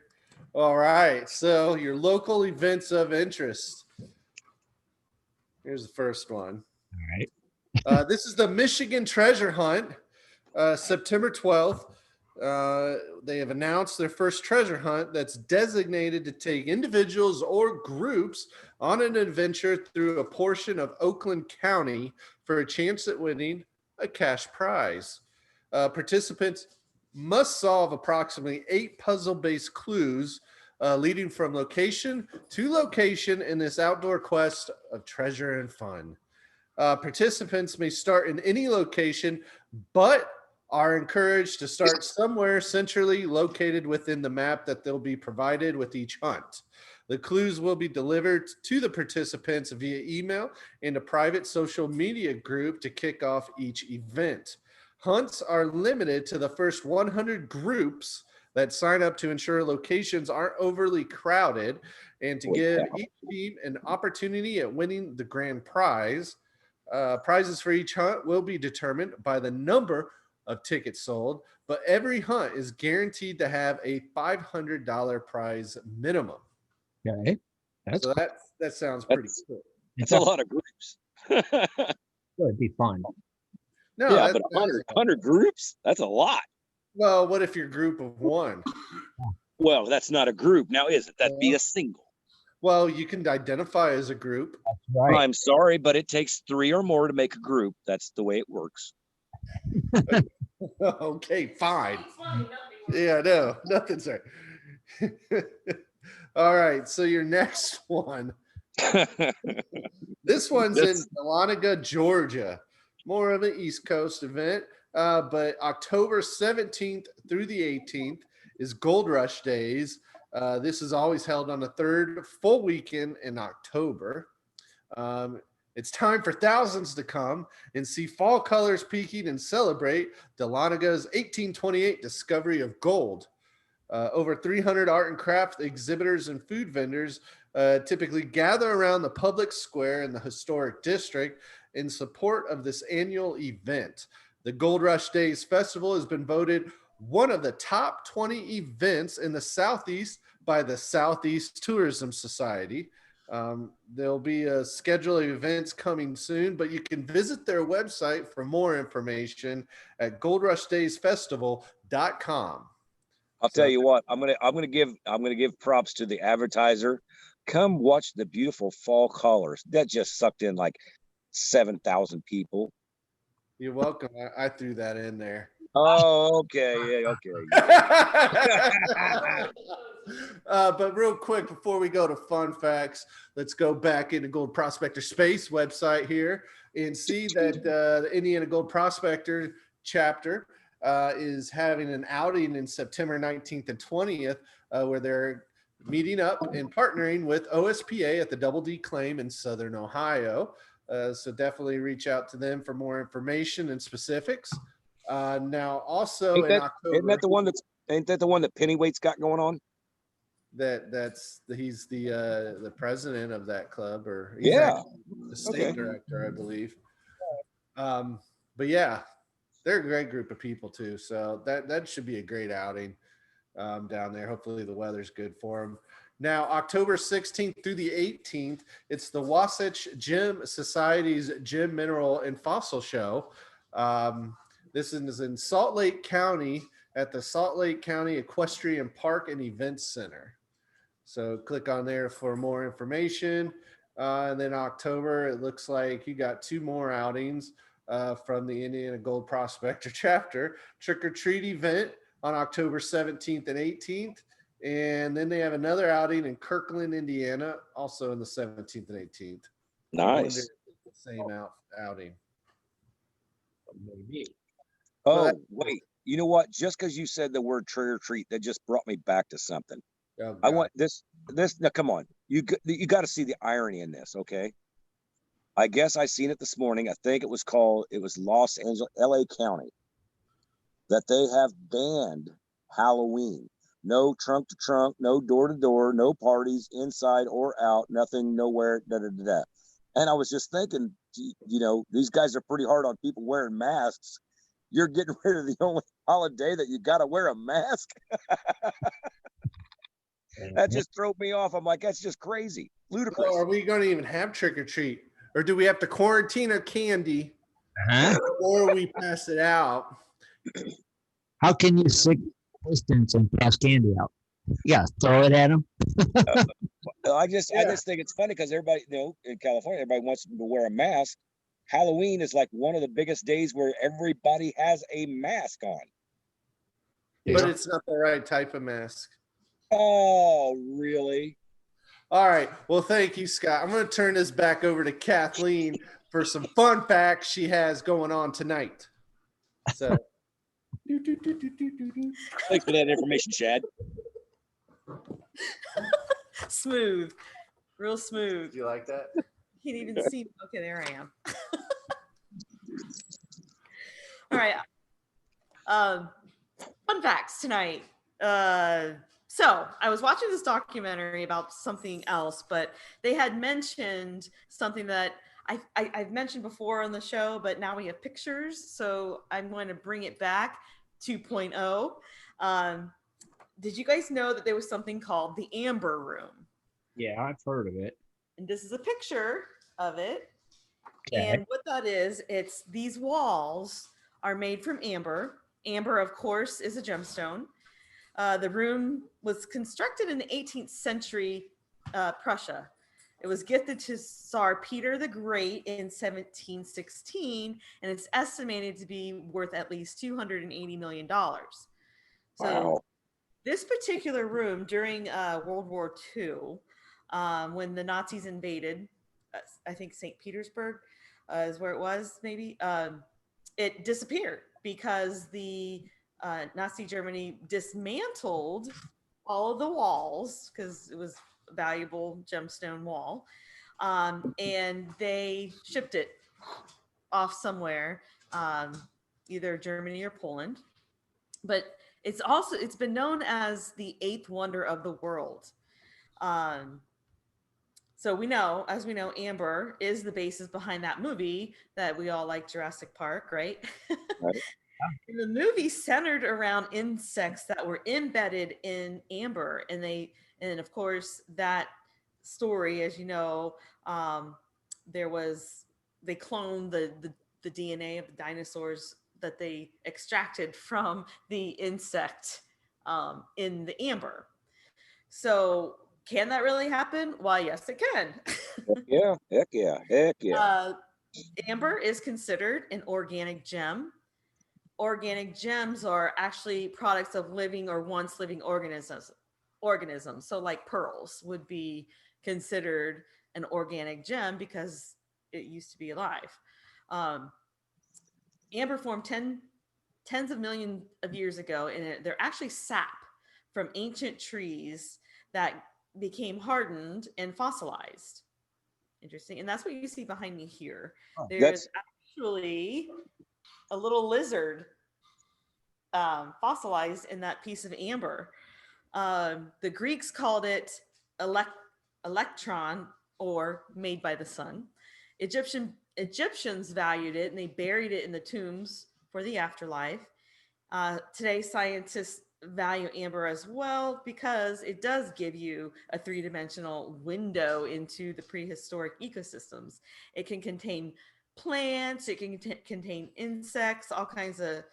All right. So your local events of interest. Here's the first one. All right. This is the Michigan Treasure Hunt, September 12th. They have announced their first treasure hunt that's designated to take individuals or groups on an adventure through a portion of Oakland County for a chance at winning a cash prize. Participants must solve approximately 8 puzzle-based clues leading from location to location in this outdoor quest of treasure and fun. Participants may start in any location, but are encouraged to start somewhere centrally located within the map that they'll be provided with each hunt. The clues will be delivered to the participants via email and a private social media group to kick off each event. Hunts are limited to the first 100 groups that sign up to ensure locations aren't overly crowded and to give each team an opportunity at winning the grand prize. Prizes for each hunt will be determined by the number of tickets sold, but every hunt is guaranteed to have a $500 prize minimum. Okay. So that sounds pretty cool. It's a lot of groups. It'd be fun. No, yeah, but 100 groups? That's a lot. Well, what if you're a group of one? Well, that's not a group now, is it? That'd be a single. Well, you can identify as a group. Right. I'm sorry, but it takes 3 or more to make a group. That's the way it works. Okay, fine. Yeah, no, nothing's right. All right, so your next one. This one's in Dahlonega, Georgia. More of an East Coast event, but October 17th through the 18th is Gold Rush Days. This is always held on the third full weekend in October. It's time for thousands to come and see fall colors peaking and celebrate Dahlonaga's 1828 discovery of gold. Over 300 art and craft exhibitors and food vendors typically gather around the public square in the historic district in support of this annual event. The Gold Rush Days Festival has been voted one of the top 20 events in the Southeast by the Southeast Tourism Society. There'll be a schedule of events coming soon, but you can visit their website for more information at goldrushdaysfestival.com. I'll tell you what, I'm gonna give props to the advertiser. Come watch the beautiful fall colors. That just sucked in like 7,000 people. You're welcome. I threw that in there. Oh, okay. Yeah, okay. But real quick, before we go to fun facts, let's go back into Gold Prospector Space website here and see that the Indiana Gold Prospector chapter is having an outing in September 19th and 20th, where they're meeting up and partnering with OSPA at the Double D Claim in Southern Ohio. So definitely reach out to them for more information and specifics. Now, also in October, ain't that the one that Pennyweight's got going on? He's the president of that club, or he's the state director, I believe. But yeah, they're a great group of people too. So that should be a great outing down there. Hopefully the weather's good for them. Now, October 16th through the 18th, it's the Wasatch Gem Society's Gem Mineral and Fossil Show. This is in Salt Lake County at the Salt Lake County Equestrian Park and Events Center. So click on there for more information. And then October, it looks like you got 2 more outings from the Indiana Gold Prospector chapter. Trick or Treat event on October 17th and 18th. And then they have another outing in Kirkland, Indiana, also in the 17th and 18th. Nice. Same outing. Maybe. Oh, wait. You know what? Just because you said the word trick or treat, that just brought me back to something. Oh, I want this. Now, come on. You got to see the irony in this, okay? I guess I seen it this morning. I think it was Los Angeles, LA County, that they have banned Halloween. No trunk to trunk, no door to door, no parties inside or out, nothing, nowhere, da-da-da-da. And I was just thinking, these guys are pretty hard on people wearing masks. You're getting rid of the only holiday that you got to wear a mask. That just threw me off. I'm like, that's just crazy. Ludicrous. So are we going to even have trick or treat? Or do we have to quarantine our candy before we pass it out? How can you distance and pass candy out? Yeah, throw it at them. I just think it's funny because everybody, in California, everybody wants them to wear a mask. Halloween is like one of the biggest days where everybody has a mask on. But it's not the right type of mask. Oh, really? All right. Well, thank you, Scott. I'm going to turn this back over to Kathleen for some fun facts she has going on tonight. So, thanks for that information, Shad. Smooth, real smooth. Do you like that? You can't even see. Okay, there I am. All right. Fun facts tonight. So I was watching this documentary about something else, but they had mentioned something that I've mentioned before on the show, but now we have pictures. So I'm going to bring it back 2.0. Did you guys know that there was something called the Amber Room? Yeah, I've heard of it. And this is a picture of it. Okay. And what that is, it's these walls are made from amber. Amber, of course, is a gemstone. The room was constructed in the 18th century Prussia. It was gifted to Tsar Peter the Great in 1716, and it's estimated to be worth at least $280 million. So Wow. this particular room during World War II, when the Nazis invaded, I think St. Petersburg is where it was, maybe, it disappeared because the Nazi Germany dismantled all of the walls because it was a valuable gemstone wall, and they shipped it off somewhere, either Germany or Poland. But it's been known as the eighth wonder of the world. So as we know, amber is the basis behind that movie that we all like, Jurassic Park, right? Right. And the movie centered around insects that were embedded in amber, and of course that story, as you know, they cloned the DNA of the dinosaurs that they extracted from the insect in the amber. So can that really happen? Why, yes, it can. Yeah. Heck yeah. Heck yeah. Amber is considered an organic gem. Organic gems are actually products of living or once living organisms. So like pearls would be considered an organic gem because it used to be alive. Amber formed tens of millions of years ago, and they're actually sap from ancient trees that became hardened and fossilized. Interesting. And that's what you see behind me here. There's actually a little lizard fossilized in that piece of amber. The Greeks called it electron, or made by the sun. Egyptians valued it, and they buried it in the tombs for the afterlife. Today, scientists value amber as well because it does give you a three-dimensional window into the prehistoric ecosystems. It can contain plants, it can contain insects, all kinds of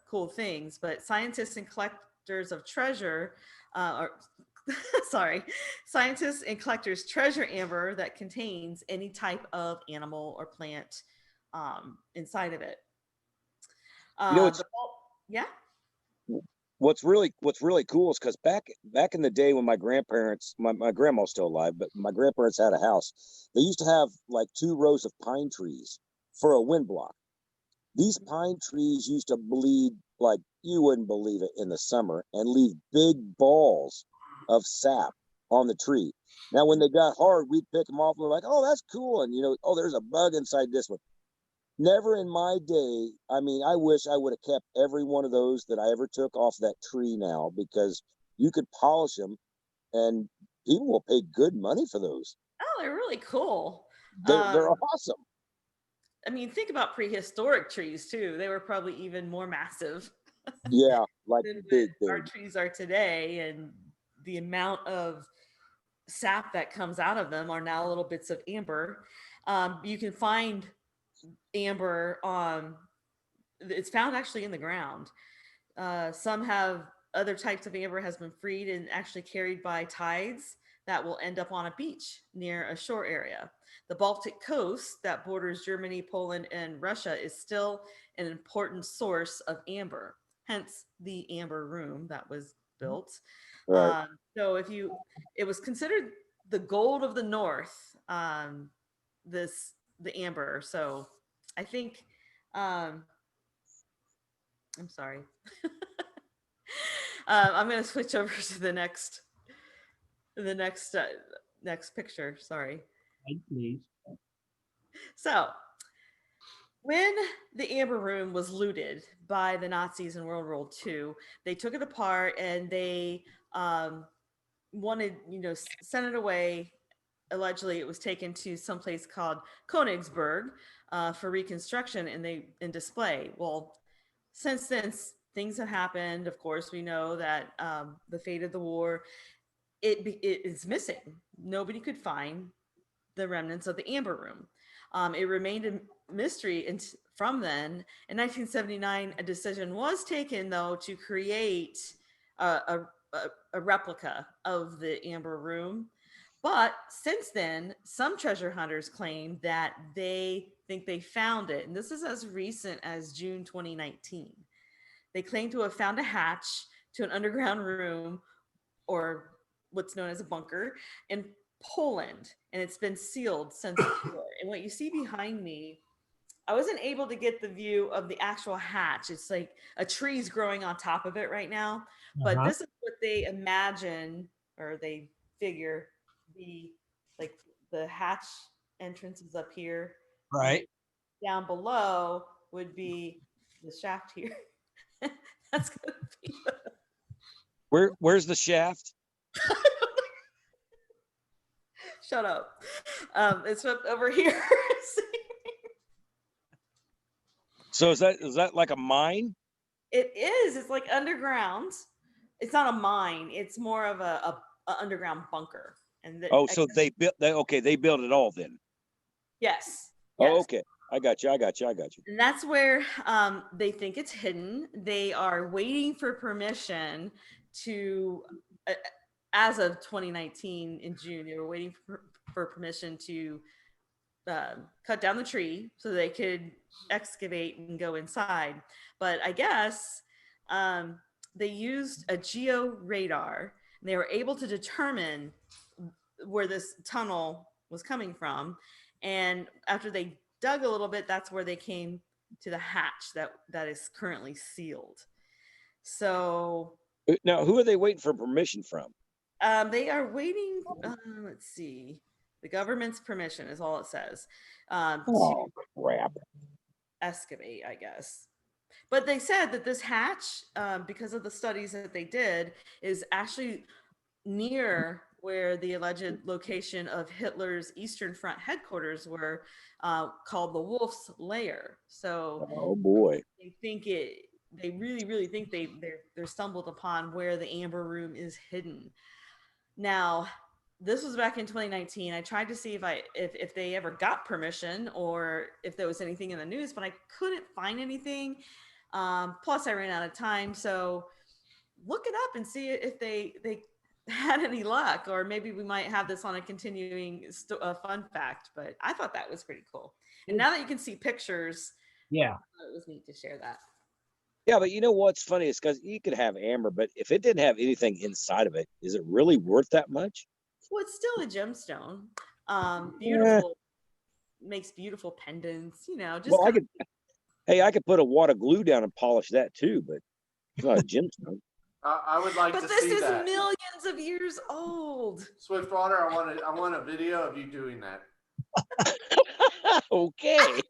cool things. But scientists and collectors treasure amber that contains any type of animal or plant inside of it. Yeah. What's really cool is because back in the day when my grandparents, my grandma's still alive, but my grandparents had a house, they used to have like 2 rows of pine trees for a wind block. These pine trees used to bleed like you wouldn't believe it in the summer and leave big balls of sap on the tree. Now, when they got hard, we'd pick them off and we're like, oh, that's cool. And, oh, there's a bug inside this one. Never in my day. I mean, I wish I would have kept every one of those that I ever took off that tree now, because you could polish them and people will pay good money for those. Oh, they're really cool. They're awesome. I mean, think about prehistoric trees too. They were probably even more massive. Yeah, like than our trees are today, and the amount of sap that comes out of them are now little bits of amber. You can find amber it's found actually in the ground. Some have other types of amber has been freed and actually carried by tides that will end up on a beach near a shore area. The Baltic coast that borders Germany, Poland, and Russia is still an important source of amber, hence the amber room that was built. Right. So it was considered the gold of the North, the amber. So I think, I'm sorry. I'm going to switch over to the next picture. Sorry. Please. So when the amber room was looted by the Nazis in World War II, they took it apart and they wanted, sent it away. Allegedly, it was taken to someplace called Königsberg for reconstruction and display. Well, since then, things have happened. Of course, we know that the fate of the war, it is missing. Nobody could find the remnants of the amber room. It remained a mystery from then. In 1979, a decision was taken, though, to create a replica of the amber room. But since then, some treasure hunters claim that they think they found it. And this is as recent as June 2019. They claim to have found a hatch to an underground room, or what's known as a bunker, in Poland. And it's been sealed since before. And what you see behind me, I wasn't able to get the view of the actual hatch. It's like a tree's growing on top of it right now. But Uh-huh. this is what they imagine, or they figure the, like, the hatch entrance is up here. Right. Down below would be the shaft here. That's gonna be Where's the shaft? shut up. It's up over here. So is that like a mine? It is. It's like underground. It's not a mine. It's more of a underground bunker. And Oh, so they built. They built it all then. yes. Oh, Yes. okay. I got you. And that's where they think it's hidden. They are waiting for permission to, as of 2019 in June, they were waiting for permission to cut down the tree so they could excavate and go inside. But I guess they used a geo radar. And they were able to determine where this tunnel was coming from. And after they dug a little bit, that's where they came to the hatch that is currently sealed. So Now, who are they waiting for permission from? they are waiting. Let's see. The government's permission is all it says. Oh, crap. To excavate, I guess. But they said that this hatch, because of the studies that they did, is actually near where the alleged location of Hitler's Eastern Front headquarters were, called the Wolf's Lair. So, oh boy, they think it. They really, really think they're stumbled upon where the amber room is hidden. Now, this was back in 2019. I tried to see if they ever got permission or if there was anything in the news, but I couldn't find anything. Plus, I ran out of time. So look it up and see if they had any luck, or maybe we might have this on a continuing fun fact. But I thought that was pretty cool. And now that you can see pictures, Yeah. it was neat to share that. yeah, but you know what's funny is because you could have amber, but if it didn't have anything inside of it, is it really worth that much? Well, it's still a gemstone. Beautiful, makes beautiful pendants. Just Well, I could put a wad of glue down and polish that too, but it's not a gemstone. I would like But to this see is that. millions of years old. Swiftwater, I want a video of you doing that. Okay.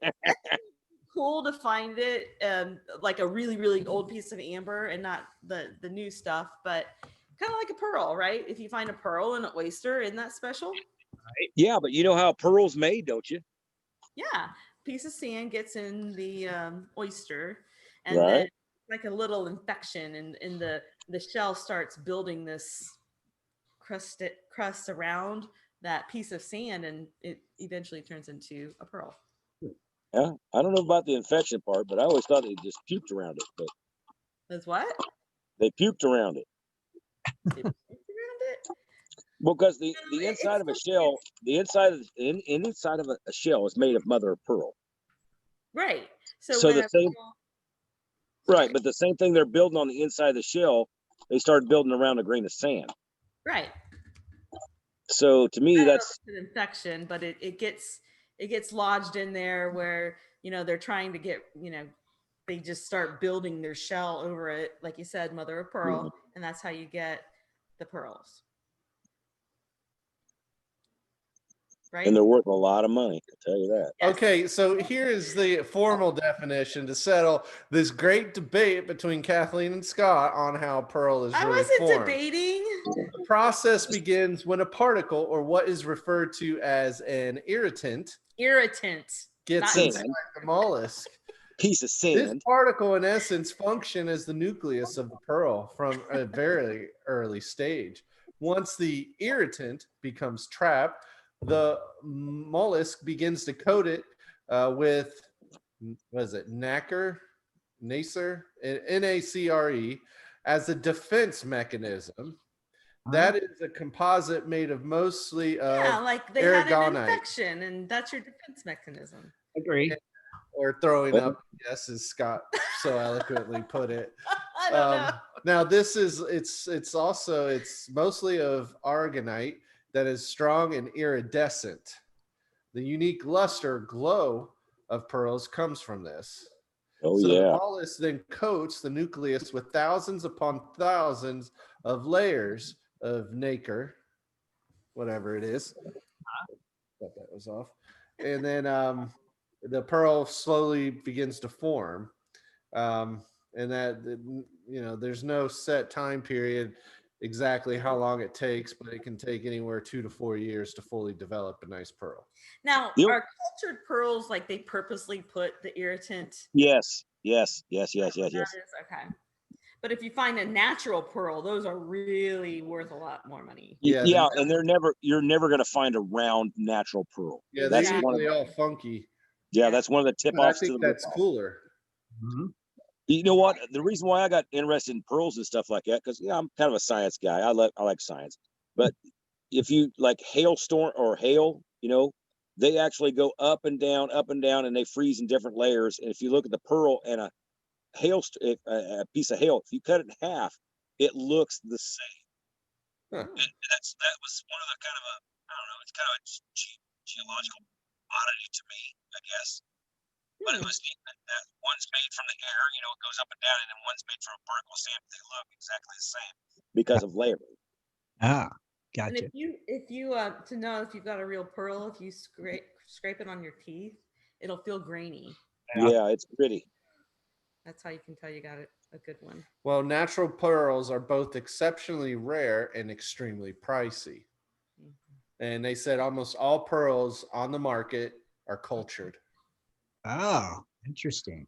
Cool to find it, like a really, really old piece of amber and not the new stuff, but kind of like a pearl, right? If you find a pearl and an oyster, isn't that special? Yeah, but you know how a pearl's made, don't you? Yeah, piece of sand gets in the oyster, and Right. then like a little infection, and the shell starts building this crust around that piece of sand, and it eventually turns into a pearl. Yeah, I don't know about the infection part, but I always thought they just puked around it. But That's what? they puked around it. They poked around it? Well, because the No, inside it's of a supposed shell, the inside of a shell is made of mother of pearl. Right. So So when the a same, pearl- right? But the same thing they're building on the inside of the shell, they started building around a grain of sand. right. So to me, I don't know if that's it's an infection, but it gets lodged in there where they're trying to get they just start building their shell over it, like you said, mother of pearl, and that's how you get the pearls. Right? and they're worth a lot of money. I'll tell you that. Yes. Okay, so here is the formal definition to settle this great debate between Kathleen and Scott on how pearl is I really wasn't formed. debating. The process begins when a particle, or what is referred to as an irritant, Irritant. gets Not- inside the mollusk. Piece of This sand. particle, in essence, function as the nucleus of the pearl from a very early stage. Once the irritant becomes trapped, the mollusk begins to coat it with, what is it, nacre, NACRE, N-A-C-R-E, as a defense mechanism. That is a composite made of mostly Yeah, like they had an aragonite. infection, and that's your defense mechanism. Agree. Or throwing up, yes, as Scott so eloquently put it. I don't know. Now this is it's mostly of aragonite that is strong and iridescent. The unique luster glow of pearls comes from this. Oh, so yeah. the mollusk then coats the nucleus with thousands upon thousands of layers of nacre, whatever it is. Thought that was off. And then the pearl slowly begins to form. And that, there's no set time period exactly how long it takes, but it can take anywhere 2 to 4 years to fully develop a nice pearl. Now, Yep. are cultured pearls like they purposely put the irritant? Yes. Yes. Okay. But if you find a natural pearl, those are really worth a lot more money. Yeah, and you're never going to find a round natural pearl. Yeah, that's they're one of usually all funky. Yeah, that's one of the tip But I offs. think that's cooler. Mm-hmm. You know what? The reason why I got interested in pearls and stuff like that, because I'm kind of a science guy. I like science. But if you like hailstorm or hail, they actually go up and down, and they freeze in different layers. And if you look at the pearl and a piece of hail, if you cut it in half, it looks the same. Huh. And that was one of the kind of a, I don't know, it's kind of a geological oddity to me, I guess. But it was neat that one's made from the air, it goes up and down, and then one's made from a particle stamp. They look exactly the same because of layering. Ah, And gotcha. if you to know if you've got a real pearl, if you scrape it on your teeth, it'll feel grainy. Yeah, it's pretty. That's how you can tell you got a good one. Well, natural pearls are both exceptionally rare and extremely pricey. And they said almost all pearls on the market are cultured. Oh, interesting.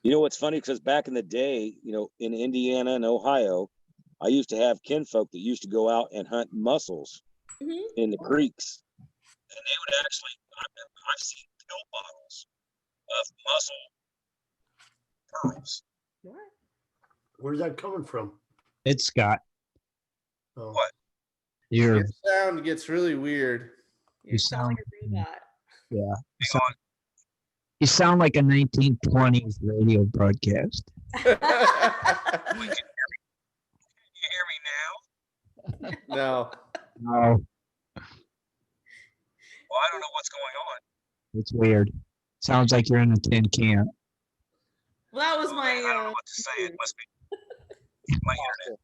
You know what's funny? Because back in the day, in Indiana and Ohio, I used to have kinfolk that used to go out and hunt mussels in the creeks. And they would actually, I've seen pill bottles of mussel pearls. What? Where's that coming from? It's Scott. Oh. What? You're, Your sound gets really weird. You sound like a robot. yeah. You sound like a 1920s radio broadcast. Can you hear me now? No. No, Well, I don't know what's going on. it's weird. Sounds like you're in a tin can. Well, that was my. I don't know what to say. It must be my internet.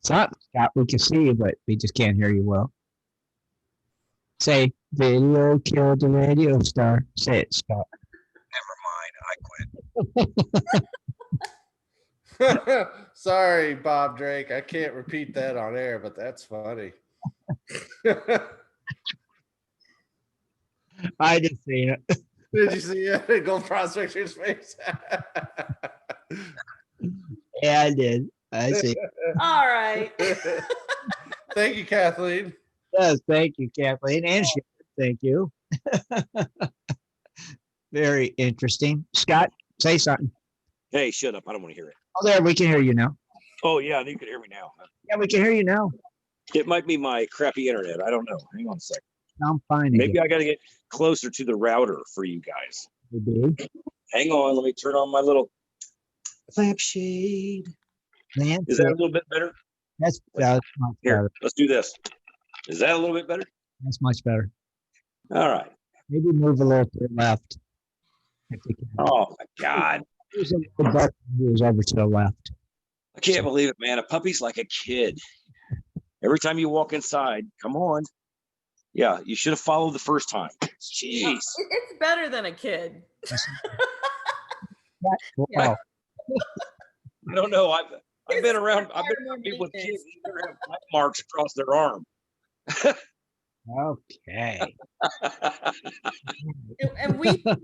It's not, Scott, we can see you, but we just can't hear you well. Say, video killed the radio star. Say it, Scott. Never mind. I quit. Sorry, Bob Drake. I can't repeat that on air, but that's funny. I just seen it. Did you see it? Gold Prospector's face. Yeah, I did. I see. All right. Thank you, Kathleen. Yes, thank you, Kathleen. And Shad, thank you. Very interesting. Scott, say something. Hey, shut up. I don't want to hear it. Oh, there, we can hear you now. Oh, yeah, you can hear me now. Yeah, we can hear you now. It might be my crappy internet. I don't know. Hang on a second. I'm fine. Maybe I got to get closer to the router for you guys. Maybe. Hang on. Let me turn on my little lampshade. Man, Is that a little bit better? that's much Here, better. let's do this. Is that a little bit better? That's much better. All right. Maybe move a little to the left. If you can. Oh, my God. There's a little button that goes over to the left. I can't believe it, man. A puppy's like a kid. Every time you walk inside, come on. Yeah, you should have followed the first time. Jeez. It's better than a kid. Wow. I don't know. I've been around More people with maintenance. kids who have black marks across their arm. Okay. And we had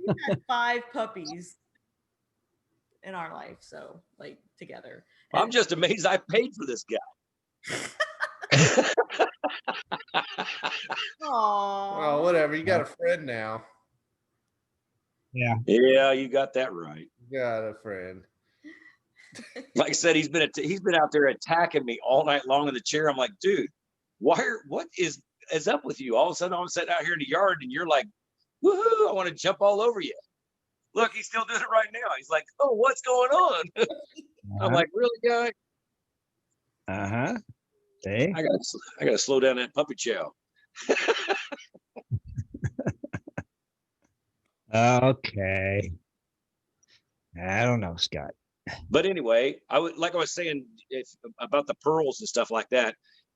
5 puppies in our life, so like together. I'm just amazed I paid for this guy. Aww. Well, whatever. You got a friend now. Yeah. Yeah, you got that right. You got a friend. Like I said, he's been out there attacking me all night long in the chair. I'm like, dude, what is up with you? All of a sudden, I'm sitting out here in the yard, and you're like, woohoo! I want to jump all over you. Look, he's still doing it right now. He's like, oh, what's going on? I'm like, really, guy? Hey, I gotta slow down that puppy chow. Okay. I don't know, Scott. But anyway, I was saying about the pearls and stuff like that.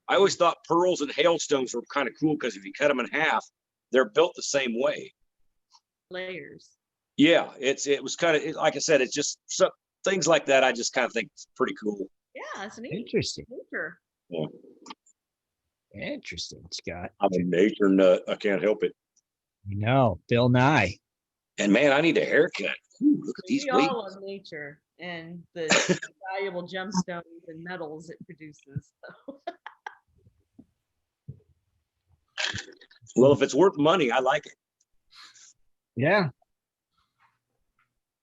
I always thought pearls and hailstones were kind of cool because if you cut them in half, they're built the same way. Layers. Yeah, it was kind of like I said, it's just things like that. I just kind of think it's pretty cool. Yeah, it's neat. Interesting. Nature. Yeah. Interesting, Scott. I'm a nature nut. I can't help it. You know, Bill Nye. And man, I need a haircut. Ooh, look at these We weights. all love nature and the valuable gemstones and metals it produces. Well, if it's worth money, I like it. Yeah.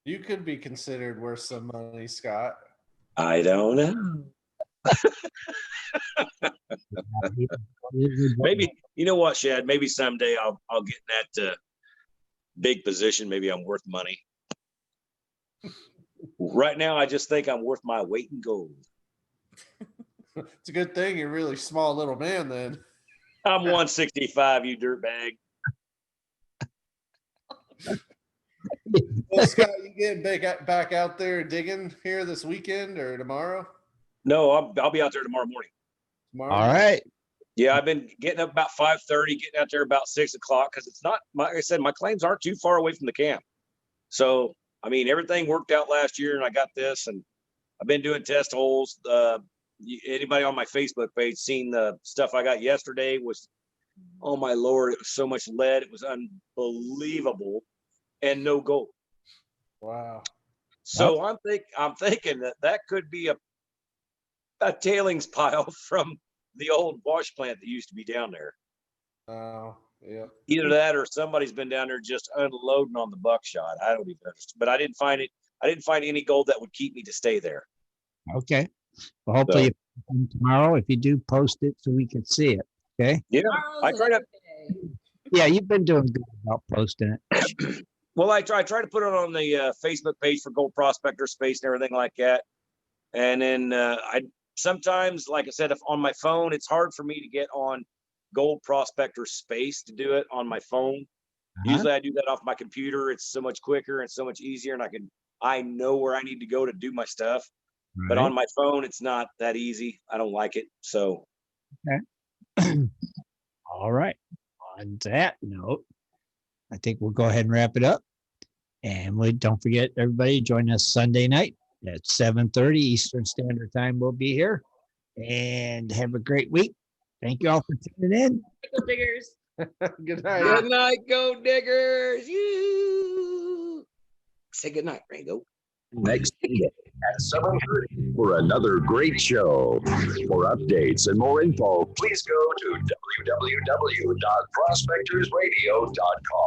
You could be considered worth some money, Scott. I don't know. Maybe, you know what, Shad? Maybe someday I'll get in that big position. Maybe I'm worth money. Right now, I just think I'm worth my weight in gold. It's a good thing you're a really small little man then. I'm 165, you dirtbag. Well, Scott, you getting back out there digging here this weekend or tomorrow? No, I'll be out there tomorrow morning. Tomorrow. All right. Yeah, I've been getting up about 5:30, getting out there about 6 o'clock because it's not, like I said, my claims aren't too far away from the camp. So, I mean, everything worked out last year and I got this and I've been doing test holes. Anybody on my Facebook page seen the stuff I got yesterday was, oh my Lord, it was so much lead. It was unbelievable and no gold. Wow. So I'm thinking that could be a tailings pile from the old wash plant that used to be down there. Oh, yeah. Either that or somebody's been down there just unloading on the buckshot. I don't even understand. But I didn't find it. I didn't find any gold that would keep me to stay there. Okay. Well, hopefully tomorrow, if you do, post it so we can see it. Okay. Yeah. I try to. Yeah, you've been doing good about posting it. Well, I try to put it on the Facebook page for Gold Prospector Space and everything like that. And then I sometimes, like I said, if on my phone, it's hard for me to get on Gold Prospector Space to do it on my phone. Usually I do that off my computer. It's so much quicker and so much easier. And I know where I need to go to do my stuff. Right. But on my phone, it's not that easy. I don't like it. So. Okay. All right. On that note, I think we'll go ahead and wrap it up. And don't forget, everybody, join us Sunday night at 7:30 Eastern Standard Time. We'll be here. And have a great week. Thank you all for tuning in. Go Diggers. Good night. Good night, Go Diggers. You. Say good night, Rango. Next Sunday at 7:30 for another great show. For updates and more info, please go to www.prospectorsradio.com.